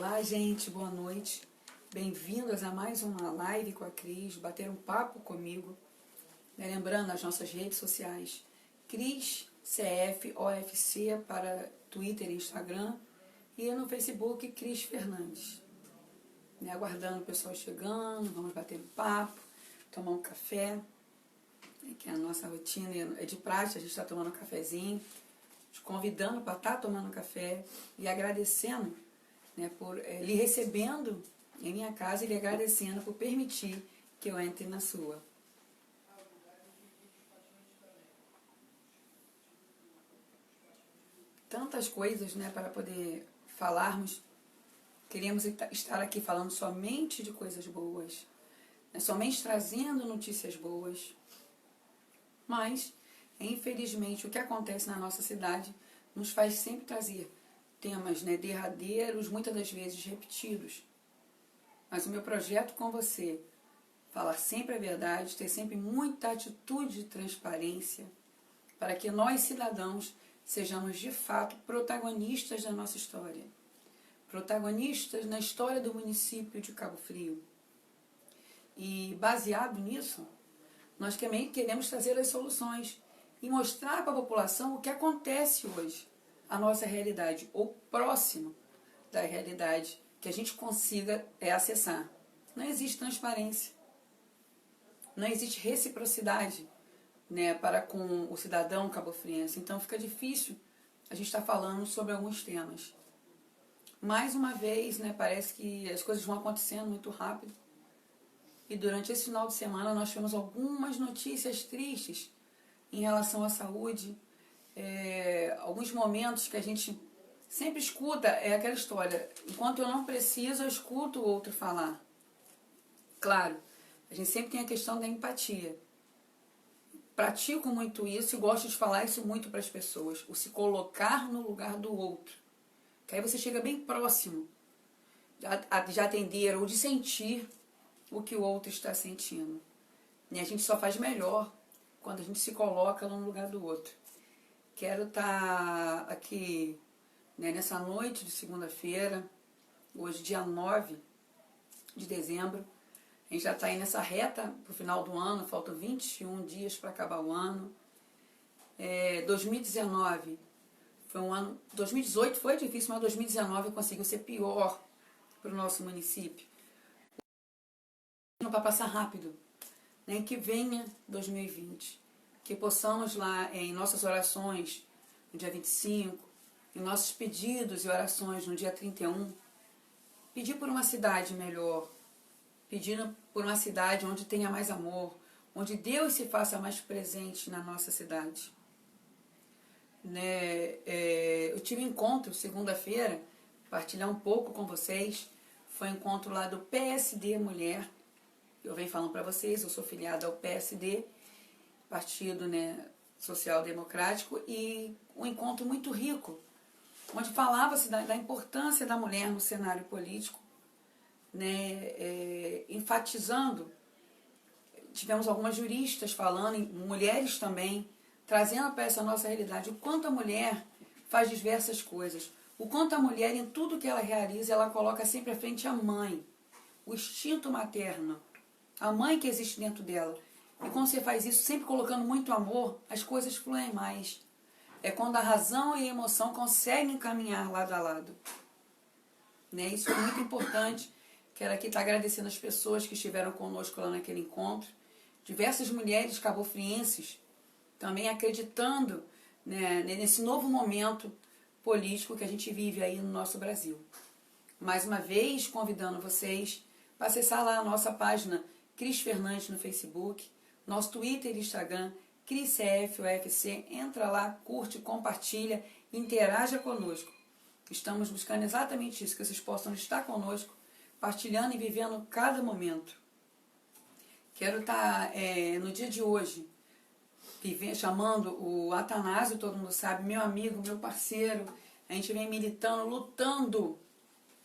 Olá, gente, boa noite. Bem-vindos a mais uma live com a Cris, bater um papo comigo. Lembrando as nossas redes sociais, Cris CF OFC para Twitter e Instagram, e no Facebook, Cris Fernandes. Aguardando o pessoal chegando, vamos bater um papo, tomar um café, que a nossa rotina é de prática, a gente está tomando um cafezinho, te convidando para estar tomando café e agradecendo, por lhe recebendo em minha casa e lhe agradecendo por permitir que eu entre na sua. Tantas coisas, para poder falarmos. Queremos estar aqui falando somente de coisas boas, somente trazendo notícias boas. Mas, infelizmente, o que acontece na nossa cidade nos faz sempre trazer temas derradeiros, muitas das vezes repetidos. Mas o meu projeto com você, falar sempre a verdade, ter sempre muita atitude de transparência, para que nós, cidadãos, sejamos de fato protagonistas da nossa história. Protagonistas na história do município de Cabo Frio. E baseado nisso, nós também queremos trazer as soluções e mostrar para a população o que acontece hoje, a nossa realidade, ou próximo da realidade, que a gente consiga acessar. Não existe transparência, não existe reciprocidade para com o cidadão cabo-friense, então fica difícil a gente estar falando sobre alguns temas. Mais uma vez, parece que as coisas vão acontecendo muito rápido. E durante esse final de semana nós tivemos algumas notícias tristes em relação à saúde. Alguns momentos que a gente sempre escuta, aquela história, enquanto eu não preciso, eu escuto o outro falar. Claro, a gente sempre tem a questão da empatia. Pratico muito isso e gosto de falar isso muito para as pessoas. O se colocar no lugar do outro. Que aí você chega bem próximo de atender ou de sentir o que o outro está sentindo. E a gente só faz melhor quando a gente se coloca no lugar do outro. Quero estar aqui nessa noite de segunda-feira, hoje dia 9 de dezembro. A gente já está aí nessa reta para o final do ano, faltam 21 dias para acabar o ano. 2019 foi um ano. 2018 foi difícil, mas 2019 conseguiu ser pior para o nosso município. Para passar rápido, que venha 2020, que possamos lá em nossas orações no dia 25, em nossos pedidos e orações no dia 31, pedir por uma cidade melhor, pedindo por uma cidade onde tenha mais amor, onde Deus se faça mais presente na nossa cidade. Eu tive um encontro segunda-feira, partilhar um pouco com vocês, foi um encontro lá do PSD Mulher. Eu venho falando para vocês, eu sou filiada ao PSD, Partido Social Democrático, e um encontro muito rico, onde falava-se da importância da mulher no cenário político, enfatizando. Tivemos algumas juristas falando, mulheres também, trazendo para essa nossa realidade o quanto a mulher faz diversas coisas, o quanto a mulher, em tudo que ela realiza, ela coloca sempre à frente a mãe, o instinto materno, a mãe que existe dentro dela. E quando você faz isso, sempre colocando muito amor, as coisas fluem mais. É quando a razão e a emoção conseguem caminhar lado a lado. Isso é muito importante. Quero aqui estar agradecendo as pessoas que estiveram conosco lá naquele encontro. Diversas mulheres cabofrienses também acreditando nesse novo momento político que a gente vive aí no nosso Brasil. Mais uma vez, convidando vocês para acessar lá a nossa página Cris Fernandes no Facebook, nosso Twitter e Instagram, Cris CF UFC, entra lá, curte, compartilha, interaja conosco. Estamos buscando exatamente isso, que vocês possam estar conosco, partilhando e vivendo cada momento. Quero estar no dia de hoje, chamando o Atanásio, todo mundo sabe, meu amigo, meu parceiro. A gente vem militando, lutando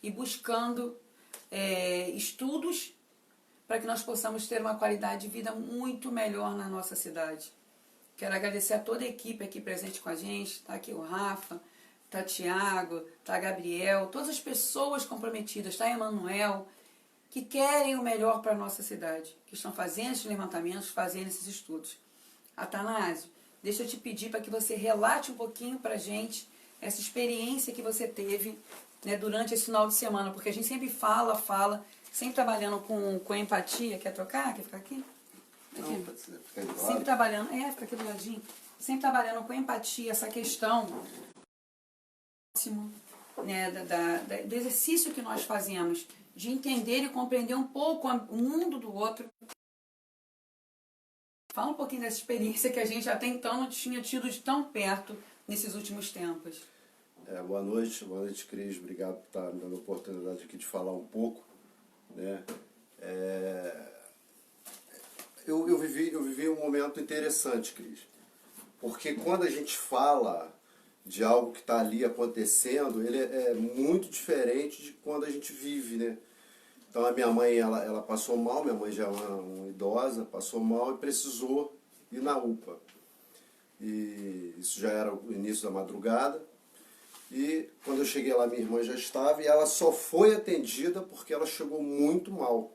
e buscando estudos para que nós possamos ter uma qualidade de vida muito melhor na nossa cidade. Quero agradecer a toda a equipe aqui presente com a gente. Está aqui o Rafa, tá Tiago, tá Gabriel, todas as pessoas comprometidas, tá Emanuel, que querem o melhor para a nossa cidade, que estão fazendo esses levantamentos, fazendo esses estudos. Atanásio, deixa eu te pedir para que você relate um pouquinho para a gente essa experiência que você teve, né, durante esse final de semana, porque a gente sempre fala, sempre trabalhando com empatia. Quer trocar? Quer ficar aqui? Não, pode ser, fica aí do lado. Sempre trabalhando, fica aqui do ladinho, sempre trabalhando com empatia, essa questão próximo, né, do exercício que nós fazemos, de entender e compreender um pouco o mundo do outro. Fala um pouquinho dessa experiência que a gente até então não tinha tido de tão perto nesses últimos tempos. Boa noite, Cris. Obrigado por estar me dando a oportunidade aqui de falar um pouco, né? Eu vivi um momento interessante, Cris, porque quando a gente fala de algo que está ali acontecendo, ele é muito diferente de quando a gente vive, né? Então a minha mãe, ela passou mal, minha mãe já é uma idosa, passou mal e precisou ir na UPA. E isso já era o início da madrugada. E quando eu cheguei lá, minha irmã já estava, e ela só foi atendida porque ela chegou muito mal,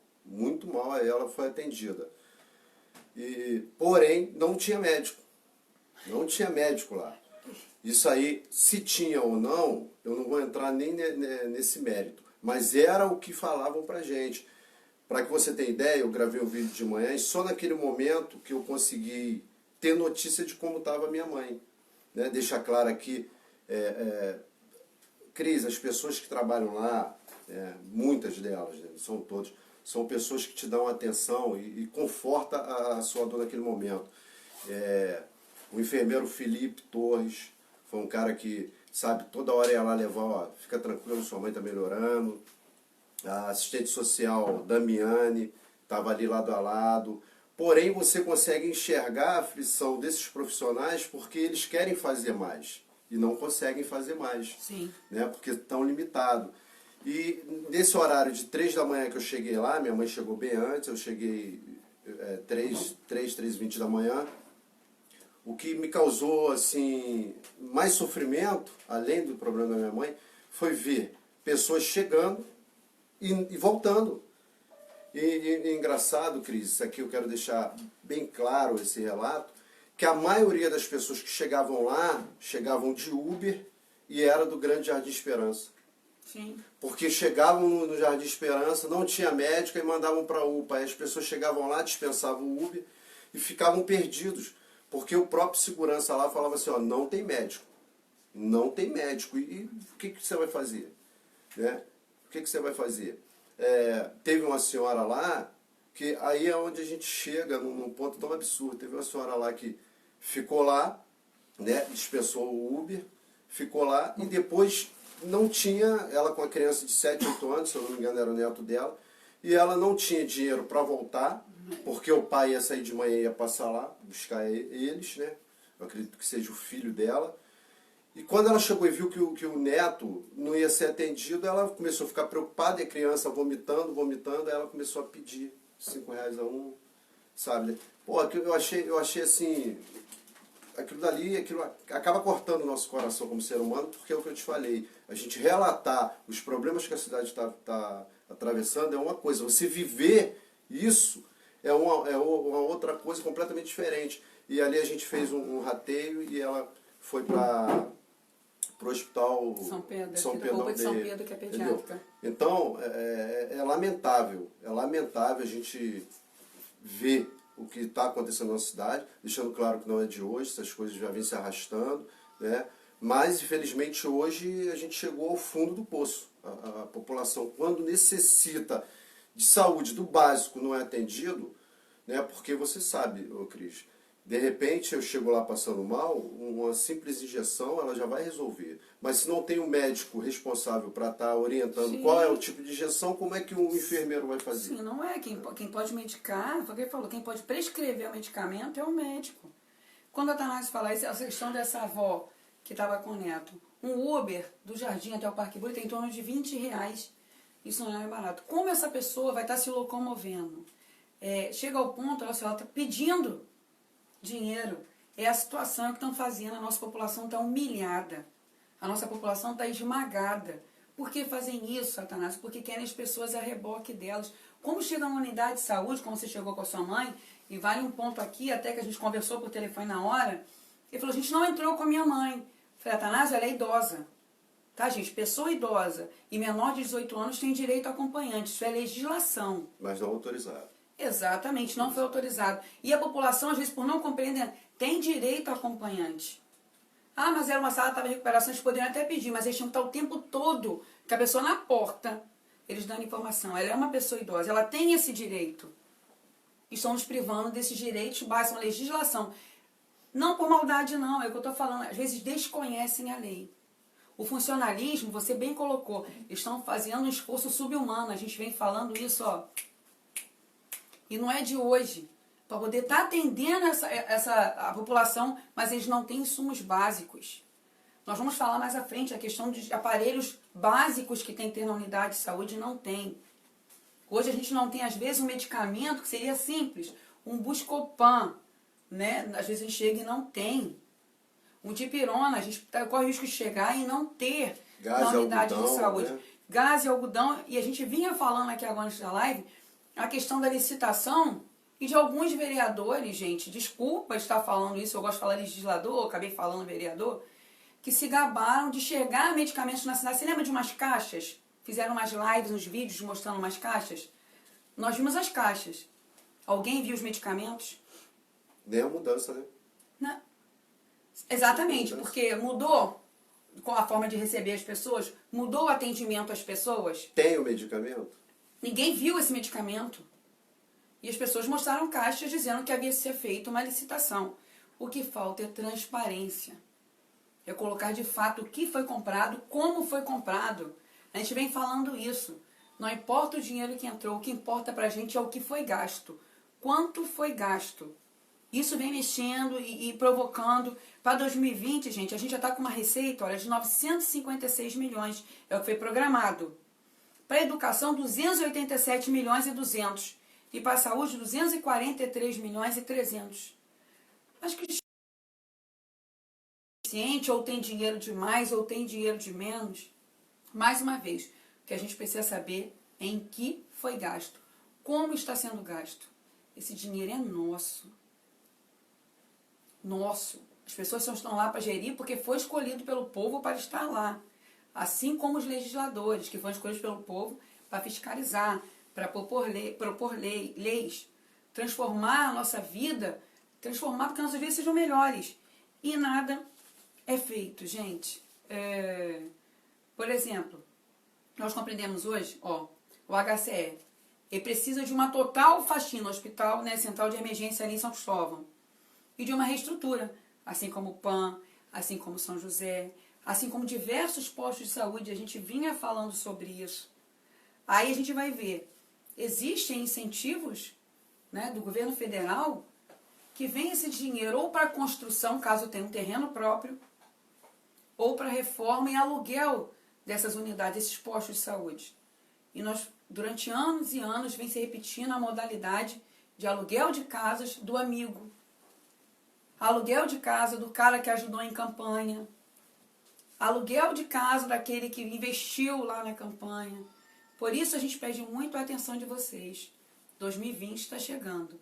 aí ela foi atendida. Porém, não tinha médico lá. Isso aí, se tinha ou não, eu não vou entrar nem nesse mérito, mas era o que falavam pra gente. Para que você tenha ideia, eu gravei um vídeo de manhã e só naquele momento que eu consegui ter notícia de como estava a minha mãe, né? Deixar claro aqui, Cris, as pessoas que trabalham lá, muitas delas, né, não são todas, são pessoas que te dão atenção e conforta a sua dor naquele momento. O enfermeiro Felipe Torres foi um cara que, sabe, toda hora ia lá levar, ó, fica tranquilo, sua mãe está melhorando. A assistente social Damiane estava ali lado a lado. Porém, você consegue enxergar a aflição desses profissionais porque eles querem fazer mais e não conseguem fazer mais. Sim. Né, porque estão limitados. E nesse horário de 3 da manhã que eu cheguei lá, minha mãe chegou bem antes, eu cheguei 3h20 da manhã. O que me causou assim mais sofrimento, além do problema da minha mãe, foi ver pessoas chegando e voltando. E engraçado, Cris, isso aqui eu quero deixar bem claro esse relato, que a maioria das pessoas que chegavam lá, chegavam de Uber e era do Grande Jardim Esperança. Sim. Porque chegavam no Jardim Esperança, não tinha médica e mandavam para a UPA. Aí as pessoas chegavam lá, dispensavam o Uber e ficavam perdidos. Porque o próprio segurança lá falava assim, ó, não tem médico. Não tem médico. E o que você vai fazer? Né? O que você vai fazer? Teve uma senhora lá, que aí é onde a gente chega num ponto tão absurdo. Teve uma senhora lá que ficou lá, né, dispensou o Uber, ficou lá e depois não tinha, ela com a criança de 7, 8 anos, se eu não me engano era o neto dela, e ela não tinha dinheiro para voltar, porque o pai ia sair de manhã e ia passar lá, buscar eles, né? Eu acredito que seja o filho dela. E quando ela chegou e viu que o neto não ia ser atendido, ela começou a ficar preocupada, e a criança vomitando, aí ela começou a pedir R$5 a um, sabe? Pô, eu achei assim, aquilo dali, aquilo acaba cortando o nosso coração como ser humano, porque é o que eu te falei, a gente relatar os problemas que a cidade está atravessando é uma coisa, você viver isso é uma outra coisa completamente diferente. E ali a gente fez um rateio e ela foi para o hospital São Pedro, São aqui Pedro, de São Pedro, que é pediátrica. Então, é lamentável a gente ver o que está acontecendo na cidade, deixando claro que não é de hoje, essas coisas já vêm se arrastando, né? Mas, infelizmente, hoje a gente chegou ao fundo do poço. A população, quando necessita de saúde, do básico, não é atendido, né? Porque você sabe, ô Cris, de repente eu chego lá passando mal, uma simples injeção ela já vai resolver. Mas se não tem um médico responsável para estar orientando Sim. qual é o tipo de injeção, como é que um enfermeiro vai fazer? Sim, não é. Quem pode medicar, foi o que ele falou, quem pode prescrever o medicamento é o médico. Quando a Atanásio fala isso, a questão dessa avó que estava com o neto, um Uber do Jardim até o Parque Buri tem em torno de R$20. Isso não é barato. Como essa pessoa vai estar se locomovendo? Chega ao ponto, ela está pedindo dinheiro. É a situação que estão fazendo, a nossa população está humilhada. A nossa população está esmagada. Por que fazem isso, Satanás? Porque querem as pessoas a reboque delas. Como chega numa unidade de saúde, como você chegou com a sua mãe, e vale um ponto aqui, até que a gente conversou por telefone na hora, ele falou, a gente não entrou com a minha mãe. Eu falei, Atanásio, ela é idosa. Tá, gente? Pessoa idosa e menor de 18 anos tem direito a acompanhante. Isso é legislação. Mas não autorizado. Exatamente, não foi autorizado. E a população, às vezes, por não compreender, tem direito a acompanhante. Ah, mas era uma sala, estava em recuperação, eles poderiam até pedir, mas eles tinham que estar o tempo todo com a pessoa na porta, eles dando informação. Ela é uma pessoa idosa, ela tem esse direito. E estão nos privando desses direitos básicos, uma legislação. Não por maldade, não, é o que eu estou falando. Às vezes desconhecem a lei. O funcionalismo, você bem colocou, estão fazendo um esforço subhumano. A gente vem falando isso, ó. E não é de hoje. Para poder estar atendendo a população, mas eles não têm insumos básicos. Nós vamos falar mais à frente a questão de aparelhos básicos que tem que ter na unidade de saúde, não tem. Hoje a gente não tem, às vezes, um medicamento que seria simples, um Buscopan, né? Às vezes a gente chega e não tem. Um dipirona, a gente corre o risco de chegar e não ter na unidade de saúde. Né? Gás e algodão, e a gente vinha falando aqui agora antes da live, a questão da licitação e de alguns vereadores, gente, desculpa estar falando isso, eu gosto de falar legislador, acabei falando vereador, que se gabaram de chegar medicamentos na cidade. Você lembra de umas caixas? Fizeram umas lives, uns vídeos mostrando umas caixas? Nós vimos as caixas. Alguém viu os medicamentos? Nem a mudança, né? Não. Exatamente, porque mudou com a forma de receber as pessoas, mudou o atendimento às pessoas. Tem o medicamento? Ninguém viu esse medicamento. E as pessoas mostraram caixas dizendo que havia sido feita uma licitação. O que falta é transparência. É colocar de fato o que foi comprado, como foi comprado. A gente vem falando isso. Não importa o dinheiro que entrou, o que importa pra gente é o que foi gasto. Quanto foi gasto? Isso vem mexendo e provocando. Para 2020, gente, a gente já está com uma receita, olha, de 956 milhões. É o que foi programado. Para a educação, 287 milhões e 200. E para a saúde, 243 milhões e 300. Acho que é suficiente, ou tem dinheiro de mais, ou tem dinheiro de menos. Mais uma vez, o que a gente precisa saber é em que foi gasto. Como está sendo gasto. Esse dinheiro é nosso. Nosso. As pessoas só estão lá para gerir porque foi escolhido pelo povo para estar lá. Assim como os legisladores, que foram escolhidos pelo povo para fiscalizar, para propor leis, transformar a nossa vida, transformar para que nossas vidas sejam melhores. E nada é feito, gente. Por exemplo, nós compreendemos hoje, ó, o HCE, ele precisa de uma total faxina no hospital, né, central de emergência ali em São Cristóvão, e de uma reestrutura, assim como o PAN, assim como São José, assim como diversos postos de saúde, a gente vinha falando sobre isso. Aí a gente vai ver, existem incentivos, né, do governo federal que vem esse dinheiro ou para construção, caso tenha um terreno próprio, ou para reforma e aluguel dessas unidades, desses postos de saúde. E nós, durante anos e anos, vem se repetindo a modalidade de aluguel de casas do amigo, aluguel de casa do cara que ajudou em campanha, aluguel de casa daquele que investiu lá na campanha. Por isso a gente pede muito a atenção de vocês. 2020 está chegando.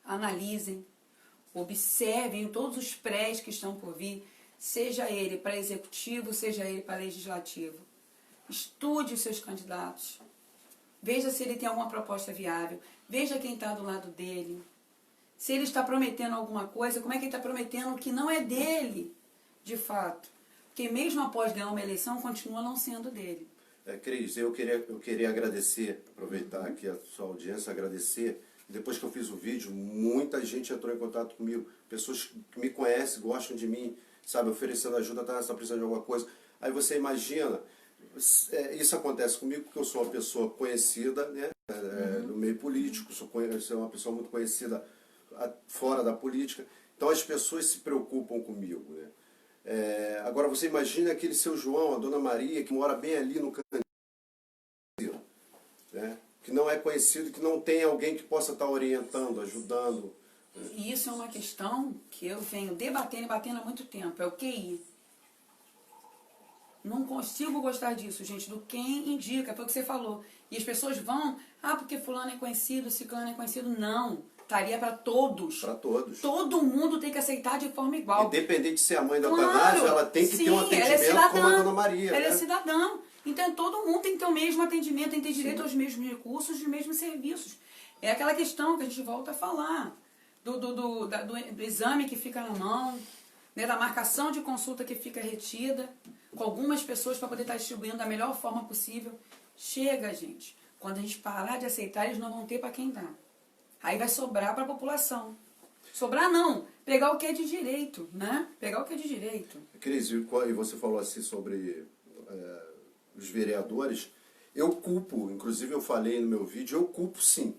Analisem, observem todos os prés que estão por vir, seja ele para executivo, seja ele para legislativo. Estude os seus candidatos. Veja se ele tem alguma proposta viável. Veja quem está do lado dele. Se ele está prometendo alguma coisa, como é que ele está prometendo o que não é dele, de fato. Porque mesmo após ganhar uma eleição, continua não sendo dele. Cris, eu queria agradecer, aproveitar aqui a sua audiência, agradecer. Depois que eu fiz o vídeo, muita gente entrou em contato comigo. Pessoas que me conhecem, gostam de mim, sabe, oferecendo ajuda, tá precisando de alguma coisa. Aí você imagina, isso acontece comigo porque eu sou uma pessoa conhecida, né, no meio político, sou uma pessoa muito conhecida fora da política. Então as pessoas se preocupam comigo, né. Agora você imagina aquele seu João, a Dona Maria, que mora bem ali no cantinho, né, que não é conhecido, que não tem alguém que possa estar orientando, ajudando. E isso é uma questão que eu venho debatendo e batendo há muito tempo, é o QI. Não consigo gostar disso, gente, do quem indica, foi o que você falou. E as pessoas vão, porque fulano é conhecido, ciclano é conhecido. Não, estaria para todos. Para todos. Todo mundo tem que aceitar de forma igual. Independente de ser a mãe da Claro, Atanásio, ela tem que ter um atendimento como a Dona Maria. Ela né? é cidadã. Então todo mundo tem que ter o mesmo atendimento, tem que ter direito aos mesmos recursos, aos mesmos serviços. É aquela questão que a gente volta a falar. Do exame que fica na mão, né, da marcação de consulta que fica retida, com algumas pessoas para poder estar distribuindo da melhor forma possível. Chega, gente. Quando a gente parar de aceitar, eles não vão ter para quem dá. Aí vai sobrar para a população. Sobrar não, pegar o que é de direito, né? Pegar o que é de direito. Cris, e você falou assim sobre os vereadores. Eu culpo, inclusive eu falei no meu vídeo, eu culpo sim.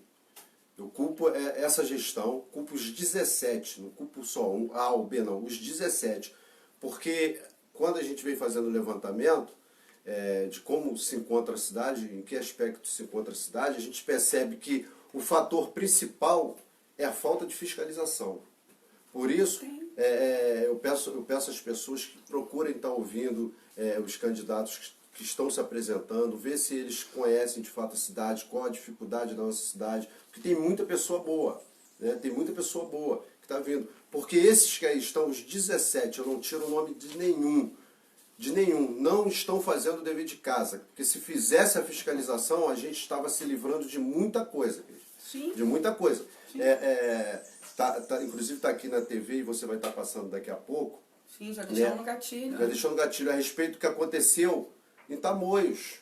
Eu culpo essa gestão, culpo os 17, não culpo só um A ou B não, os 17. Porque quando a gente vem fazendo o levantamento de como se encontra a cidade, em que aspecto se encontra a cidade, a gente percebe que o fator principal é a falta de fiscalização. Por isso, eu peço às pessoas que procurem estar ouvindo os candidatos que estão se apresentando, ver se eles conhecem de fato a cidade, qual a dificuldade da nossa cidade, porque tem muita pessoa boa, né? Tem muita pessoa boa que está vindo. Porque esses que aí estão, os 17, eu não tiro o nome de nenhum, não estão fazendo o dever de casa. Porque se fizesse a fiscalização, a gente estava se livrando de muita coisa. Sim. De muita coisa. Inclusive está aqui na TV e você vai estar passando daqui a pouco. Sim, já deixando no gatilho. Já deixando no gatilho a respeito do que aconteceu em Tamoios.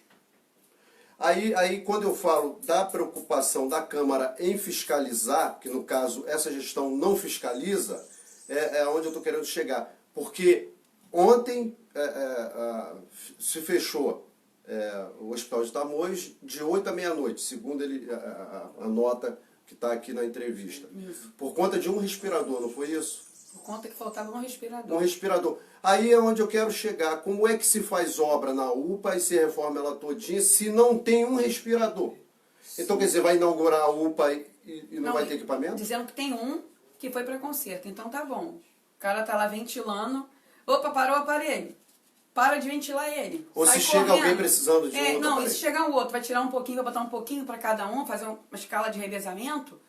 Aí quando eu falo da preocupação da Câmara em fiscalizar, que no caso essa gestão não fiscaliza, é onde eu estou querendo chegar. Porque ontem se fechou o Hospital de Tamoios de 8 à meia-noite, segundo a nota que está aqui na entrevista. Isso. Por conta de um respirador, não foi isso? Por conta que faltava um respirador. Um respirador. Aí é onde eu quero chegar. Como é que se faz obra na UPA e se reforma ela todinha se não tem um respirador? Então, quer dizer, vai inaugurar a UPA e não vai ter equipamento? Dizendo que tem um que foi para conserto. Então tá bom. O cara tá lá ventilando. Opa, parou o aparelho. Para de ventilar ele. Ou sai se chega correndo. alguém precisando de um outro Não, aparelho. e se chegar um outro, vai tirar um pouquinho, vai botar um pouquinho para cada um, fazer uma escala de revezamento,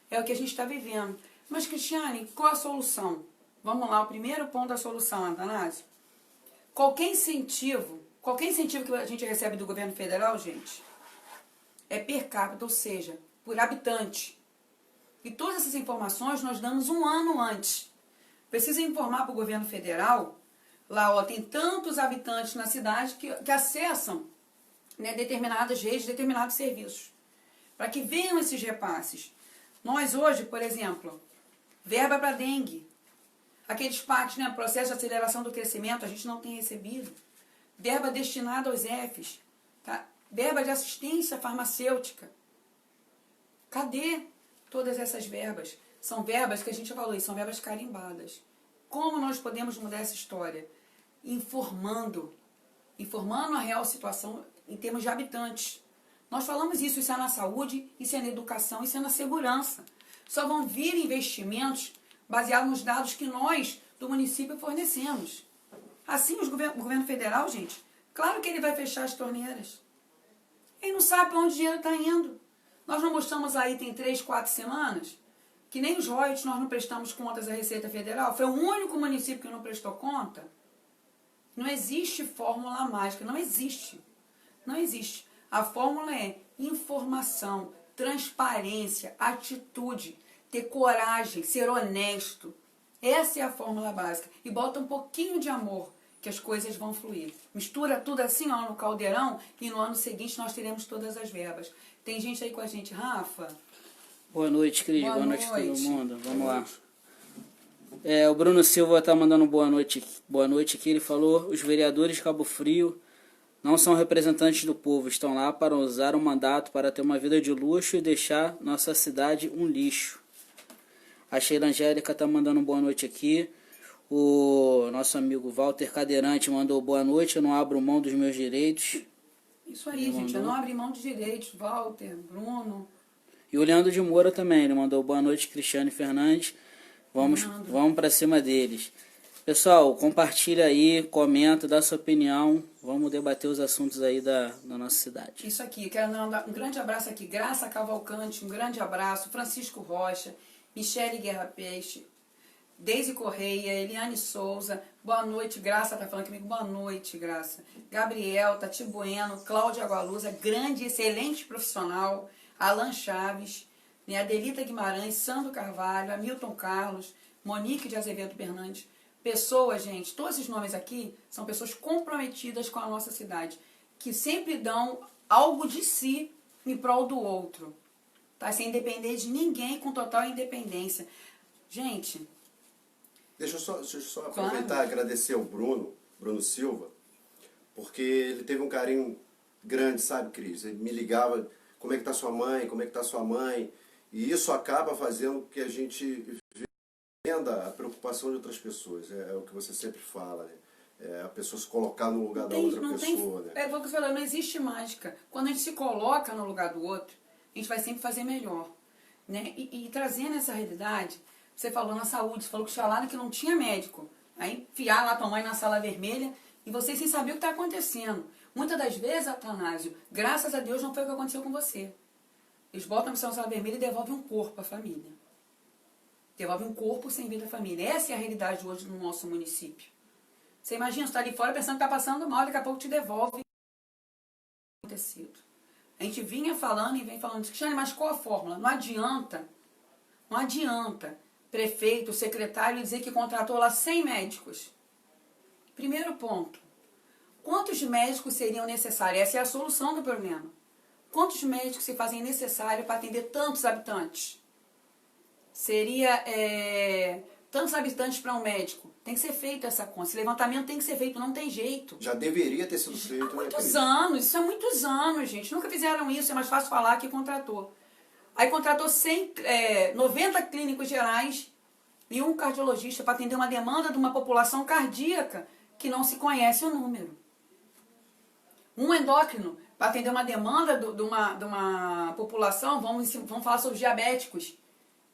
é o que a gente está vivendo. Mas, Cristiane, qual a solução? Vamos lá, o primeiro ponto da solução, Atanásio. Qualquer incentivo que a gente recebe do governo federal, gente, é per capita, ou seja, por habitante. E todas essas informações nós damos um ano antes. Precisa informar para o governo federal, lá tem tantos habitantes na cidade que acessam, né, determinadas redes, determinados serviços. Para que venham esses repasses. Nós hoje, por exemplo, verba para dengue. Aqueles PACs, né, processo de aceleração do crescimento, a gente não tem recebido. Verba destinada aos EFs. Tá? Verba de assistência farmacêutica. Cadê todas essas verbas? São verbas que a gente já falou, são verbas carimbadas. Como nós podemos mudar essa história? Informando a real situação em termos de habitantes. Nós falamos isso é na saúde, isso é na educação, isso é na segurança. Só vão vir investimentos baseados nos dados que nós, do município, fornecemos. Assim, o governo federal, gente, claro que ele vai fechar as torneiras. Ele não sabe para onde o dinheiro está indo. Nós não mostramos aí, tem 3, 4 semanas, que nem os royalties nós não prestamos contas à Receita Federal. Foi o único município que não prestou conta. Não existe fórmula mágica, não existe. Não existe. A fórmula é informação, transparência, atitude, ter coragem, ser honesto. Essa é a fórmula básica. E bota um pouquinho de amor, que as coisas vão fluir. Mistura tudo assim no caldeirão e no ano seguinte nós teremos todas as verbas. Tem gente aí com a gente, Rafa? Boa noite, Cris. Boa noite a todo mundo. Vamos lá. O Bruno Silva está mandando boa noite aqui. Ele falou: os vereadores de Cabo Frio não são representantes do povo, estão lá para usar o mandato para ter uma vida de luxo e deixar nossa cidade um lixo. A Sheila Angélica está mandando boa noite aqui. O nosso amigo Walter Cadeirante mandou boa noite. Eu não abro mão dos meus direitos. Isso aí, gente. Eu não abro mão de direitos. Walter, Bruno. E o Leandro de Moura também. Ele mandou boa noite, Cristiane Fernandes. Vamos para cima deles. Pessoal, compartilha aí, comenta, dá sua opinião. Vamos debater os assuntos aí da nossa cidade. Isso aqui, quero mandar um grande abraço aqui. Graça Cavalcante, um grande abraço. Francisco Rocha, Michele Guerra Peixe, Deise Correia, Eliane Souza. Boa noite, Graça tá falando comigo. Boa noite, Graça. Gabriel, Tati Bueno, Cláudia Agualusa, grande, excelente profissional. Alan Chaves, Adelita Guimarães, Sandro Carvalho, Hamilton Carlos, Monique de Azevedo Fernandes. Pessoas, gente, todos esses nomes aqui são pessoas comprometidas com a nossa cidade, que sempre dão algo de si em prol do outro, tá? Sem depender de ninguém, com total independência. Gente... Deixa eu só aproveitar e agradecer ao Bruno Silva, porque ele teve um carinho grande, sabe, Cris? Ele me ligava, como é que tá sua mãe, como é que tá sua mãe, e isso acaba fazendo que a gente entenda a preocupação de outras pessoas, é o que você sempre fala, né? É a pessoa se colocar no lugar da outra pessoa, né? É o que eu falei, não existe mágica. Quando a gente se coloca no lugar do outro, a gente vai sempre fazer melhor, né? E trazendo essa realidade, você falou na saúde, você falou que falaram que não tinha médico. Aí enfiar lá tua mãe na sala vermelha e você sem saber o que está acontecendo. Muitas das vezes, Atanásio, graças a Deus não foi o que aconteceu com você. Eles botam você na sala vermelha e devolvem um corpo à família. Devolve um corpo sem vida à família. Essa é a realidade hoje no nosso município. Você imagina, você está ali fora pensando que está passando mal, daqui a pouco te devolve. Acontecido. A gente vinha falando e vem falando, Cristiane, mas qual a fórmula? Não adianta prefeito, secretário dizer que contratou lá 100 médicos. Primeiro ponto, quantos médicos seriam necessários? Essa é a solução do problema. Quantos médicos se fazem necessário para atender tantos habitantes? Seria tantos habitantes para um médico. Tem que ser feito essa conta. Esse levantamento tem que ser feito, não tem jeito. Já deveria ter sido feito. Há muitos anos, isso há muitos anos, gente. Nunca fizeram isso, é mais fácil falar que contratou. Aí contratou 90 clínicos gerais e um cardiologista para atender uma demanda de uma população cardíaca que não se conhece o número. Um endócrino para atender uma demanda de uma população, vamos falar sobre diabéticos,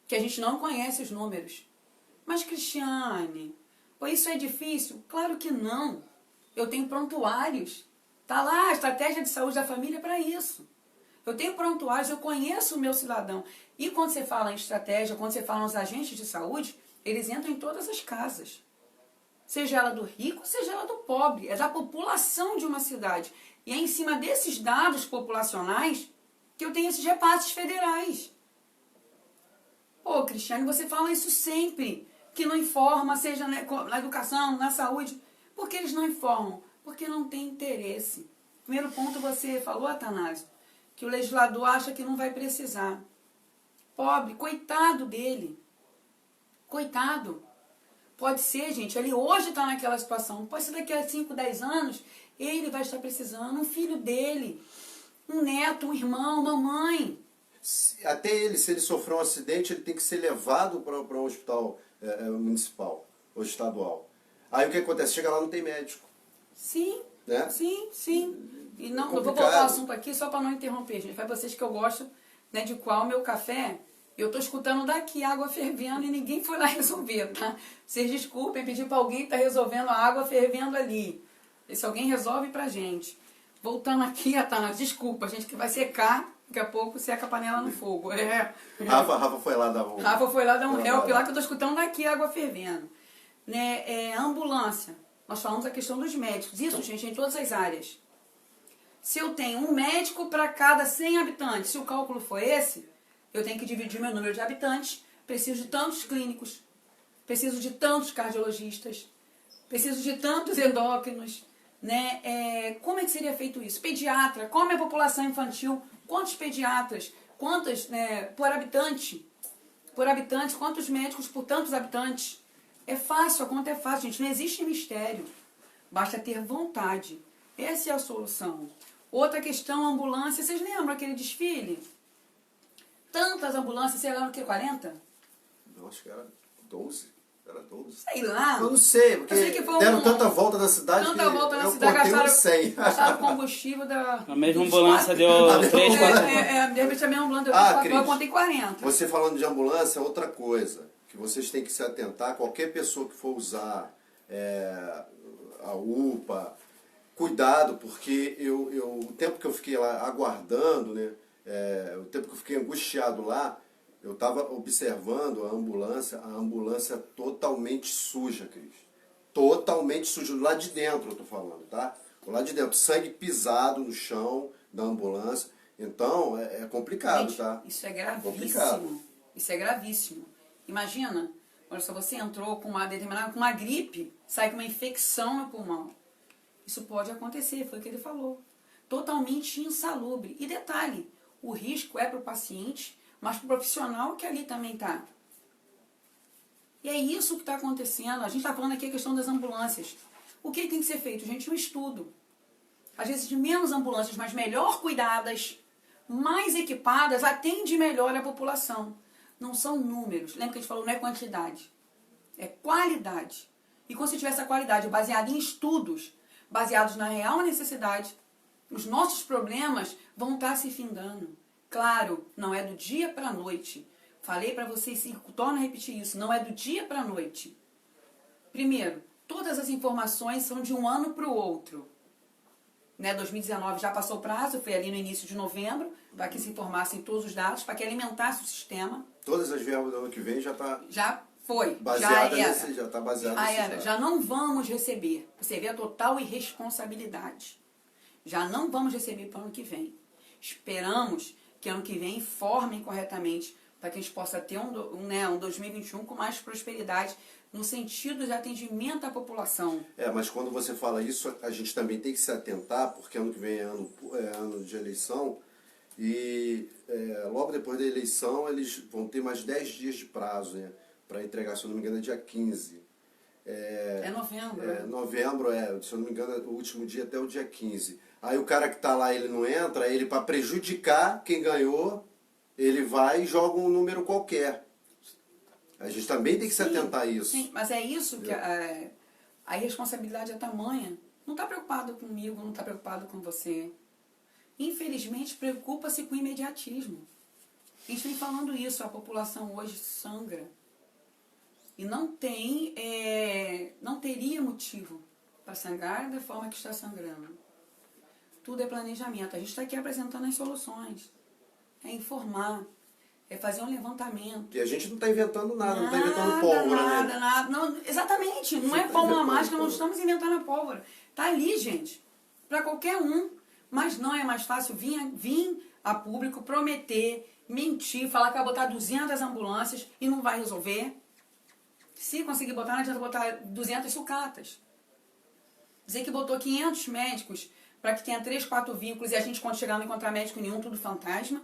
que a gente não conhece os números. Mas, Cristiane, isso é difícil? Claro que não. Eu tenho prontuários. Está lá a estratégia de saúde da família para isso. Eu tenho prontuários, eu conheço o meu cidadão. E quando você fala em estratégia, quando você fala nos agentes de saúde, eles entram em todas as casas. Seja ela do rico, seja ela do pobre. É da população de uma cidade. E é em cima desses dados populacionais que eu tenho esses repasses federais. Pô, Cristiane, você fala isso sempre. Que não informa, seja na educação, na saúde. Por que eles não informam? Porque não tem interesse. Primeiro ponto, você falou, Atanásio, que o legislador acha que não vai precisar. Pobre, coitado dele. Coitado. Pode ser, gente, ele hoje está naquela situação. Pode ser daqui a 5, 10 anos, ele vai estar precisando, um filho dele, um neto, um irmão, uma mãe. Até ele, se ele sofrer um acidente, ele tem que ser levado para um hospital municipal ou estadual. Aí o que acontece? Chega lá, não tem médico. Sim, né? sim. E não, eu vou voltar ao assunto aqui só para não interromper, gente. Para vocês que eu gosto, né, de qual meu café, eu tô escutando daqui água fervendo e ninguém foi lá resolver, tá? Vocês desculpem, pedir para alguém que tá resolvendo a água fervendo ali. E se alguém resolve pra gente. Voltando aqui, Atanásio, desculpa, gente, que vai secar, daqui a pouco seca a panela no fogo. Rafa foi lá dar um... Rafa foi lá dar um help lá, que eu tô escutando daqui água fervendo. Né, ambulância. Nós falamos a questão dos médicos. Isso, gente, em todas as áreas. Se eu tenho um médico para cada 100 habitantes, se o cálculo for esse, eu tenho que dividir meu número de habitantes, preciso de tantos clínicos, preciso de tantos cardiologistas, preciso de tantos endócrinos, né? Como é que seria feito isso? Pediatra, como é a população infantil, quantos pediatras, quantos, né, por habitante, quantos médicos por tantos habitantes? É fácil, a conta é fácil, gente, não existe mistério, basta ter vontade. Essa é a solução. Outra questão, ambulância, vocês lembram aquele desfile? Tantas ambulâncias, você lembra o que, 40? Não, acho que era 12. Era 12. Sei lá. Eu não sei, porque deram tanta volta na cidade tanta volta na cidade, gastaram combustível da... A mesma ambulância deu 3, 4... De repente a mesma ambulância deu 3, 4, eu contei 40. Você falando de ambulância, outra coisa, que vocês têm que se atentar, qualquer pessoa que for usar a UPA, cuidado, porque o tempo que eu fiquei lá aguardando, né, o tempo que eu fiquei angustiado lá, eu estava observando a ambulância totalmente suja, Cris. Totalmente suja, lá de dentro eu tô falando, tá? Lá de dentro, sangue pisado no chão da ambulância. Então, é complicado, Gente, tá? isso é gravíssimo. Complicado. Isso é gravíssimo. Imagina, olha só, você entrou com uma gripe, sai com uma infecção no pulmão. Isso pode acontecer, foi o que ele falou. Totalmente insalubre. E detalhe, o risco é para o paciente, mas para o profissional que ali também está. E é isso que está acontecendo. A gente está falando aqui a questão das ambulâncias. O que tem que ser feito? Gente, um estudo. Às vezes, de menos ambulâncias, mas melhor cuidadas, mais equipadas, atende melhor a população. Não são números. Lembra que a gente falou, não é quantidade. É qualidade. E quando você tiver essa qualidade baseada em estudos, baseados na real necessidade, os nossos problemas vão estar se findando. Claro, não é do dia para a noite. Falei para vocês, e torno a repetir isso, não é do dia para a noite. Primeiro, todas as informações são de um ano para o outro. 2019 já passou o prazo, foi ali no início de novembro, para que se informassem todos os dados, para que alimentasse o sistema. Todas as verbas do ano que vem já está... Já foi, baseada já nesse, já está baseada já nesse era. dados. Já não vamos receber. Você vê a total irresponsabilidade. Já não vamos receber para o ano que vem. Esperamos que ano que vem informem corretamente para que a gente possa ter um 2021 com mais prosperidade no sentido de atendimento à população. Mas quando você fala isso, a gente também tem que se atentar, porque ano que vem é ano de eleição, e logo depois da eleição eles vão ter mais 10 dias de prazo, né, para entregar, se eu não me engano, é dia 15. É novembro. Novembro, se eu não me engano, é o último dia até o dia 15. Aí o cara que está lá, ele não entra, ele para prejudicar quem ganhou, ele vai e joga um número qualquer. A gente também tem que se atentar a isso. Sim, mas é isso que a irresponsabilidade é tamanha. Não está preocupado comigo, não está preocupado com você. Infelizmente, preocupa-se com o imediatismo. A gente vem falando isso, a população hoje sangra. E não teria motivo para sangrar da forma que está sangrando. Tudo é planejamento. A gente está aqui apresentando as soluções. É informar. É fazer um levantamento. E a gente não está inventando nada, não está inventando pólvora, né? Nada. Não, exatamente. Não é pólvora mágica, não estamos inventando a pólvora. Está ali, gente. Para qualquer um. Mas não é mais fácil vir a público prometer, mentir, falar que vai botar 200 ambulâncias e não vai resolver. Se conseguir botar, não adianta botar 200 sucatas. Dizer que botou 500 médicos para que tenha 3, 4 vínculos e a gente, quando chegar, não encontrar médico nenhum, tudo fantasma.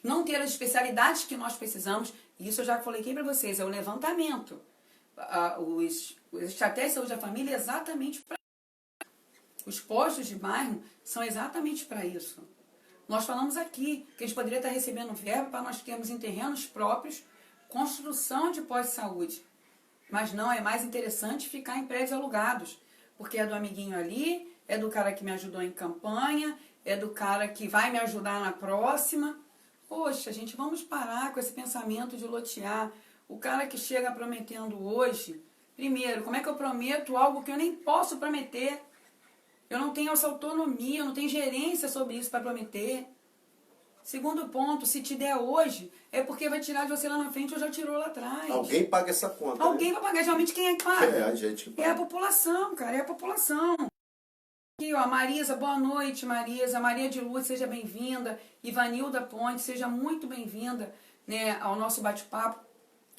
Não ter as especialidades que nós precisamos. Isso eu já falei aqui para vocês, é o levantamento. Os estratégias de saúde da família é exatamente para isso. Os postos de bairro são exatamente para isso. Nós falamos aqui que a gente poderia estar recebendo verba para nós termos em terrenos próprios construção de pós-saúde. Mas não, é mais interessante ficar em prédios alugados. Porque é do amiguinho ali, é do cara que me ajudou em campanha, é do cara que vai me ajudar na próxima. Poxa, gente, vamos parar com esse pensamento de lotear. O cara que chega prometendo hoje, primeiro, como é que eu prometo algo que eu nem posso prometer? Eu não tenho essa autonomia, eu não tenho gerência sobre isso para prometer. Segundo ponto, se te der hoje, é porque vai tirar de você lá na frente ou já tirou lá atrás. Alguém paga essa conta. Alguém né? vai pagar. Geralmente quem é que paga? É a gente que paga. É a população, cara, é a população. Aqui, ó, Marisa, boa noite, Marisa. Maria de Luz, seja bem-vinda. Ivanilda Ponte, seja muito bem-vinda, né, ao nosso bate-papo.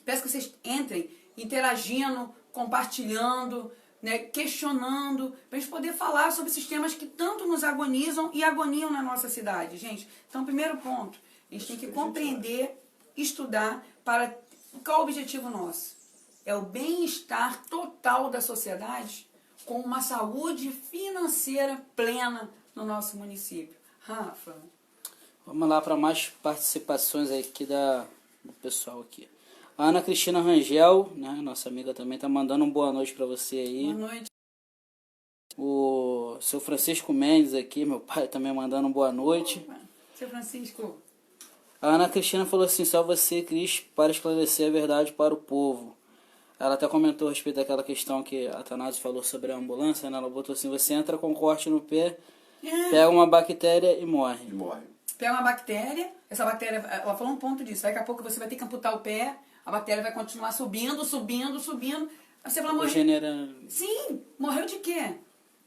Peço que vocês entrem interagindo, compartilhando, né, questionando, para a gente poder falar sobre esses temas que tanto nos agonizam e agoniam na nossa cidade, gente. Então, primeiro ponto, a gente tem que compreender, estudar para... Qual é o objetivo nosso? É o bem-estar total da sociedade com uma saúde financeira plena no nosso município. Rafa. Vamos lá para mais participações aqui do pessoal aqui. A Ana Cristina Rangel, né, nossa amiga também, tá mandando uma boa noite para você aí. Boa noite. O seu Francisco Mendes aqui, meu pai, também mandando boa noite. Opa. Seu Francisco. A Ana Cristina falou assim, só você, Cris, para esclarecer a verdade para o povo. Ela até comentou a respeito daquela questão que a Tanásio falou sobre a ambulância, né? Ela botou assim, você entra com corte no pé, pega uma bactéria e morre. Pega uma bactéria, essa bactéria, ela falou um ponto disso, daqui a pouco você vai ter que amputar o pé, a bactéria vai continuar subindo, subindo, subindo. Aí você vai morrer. Sim, morreu de quê?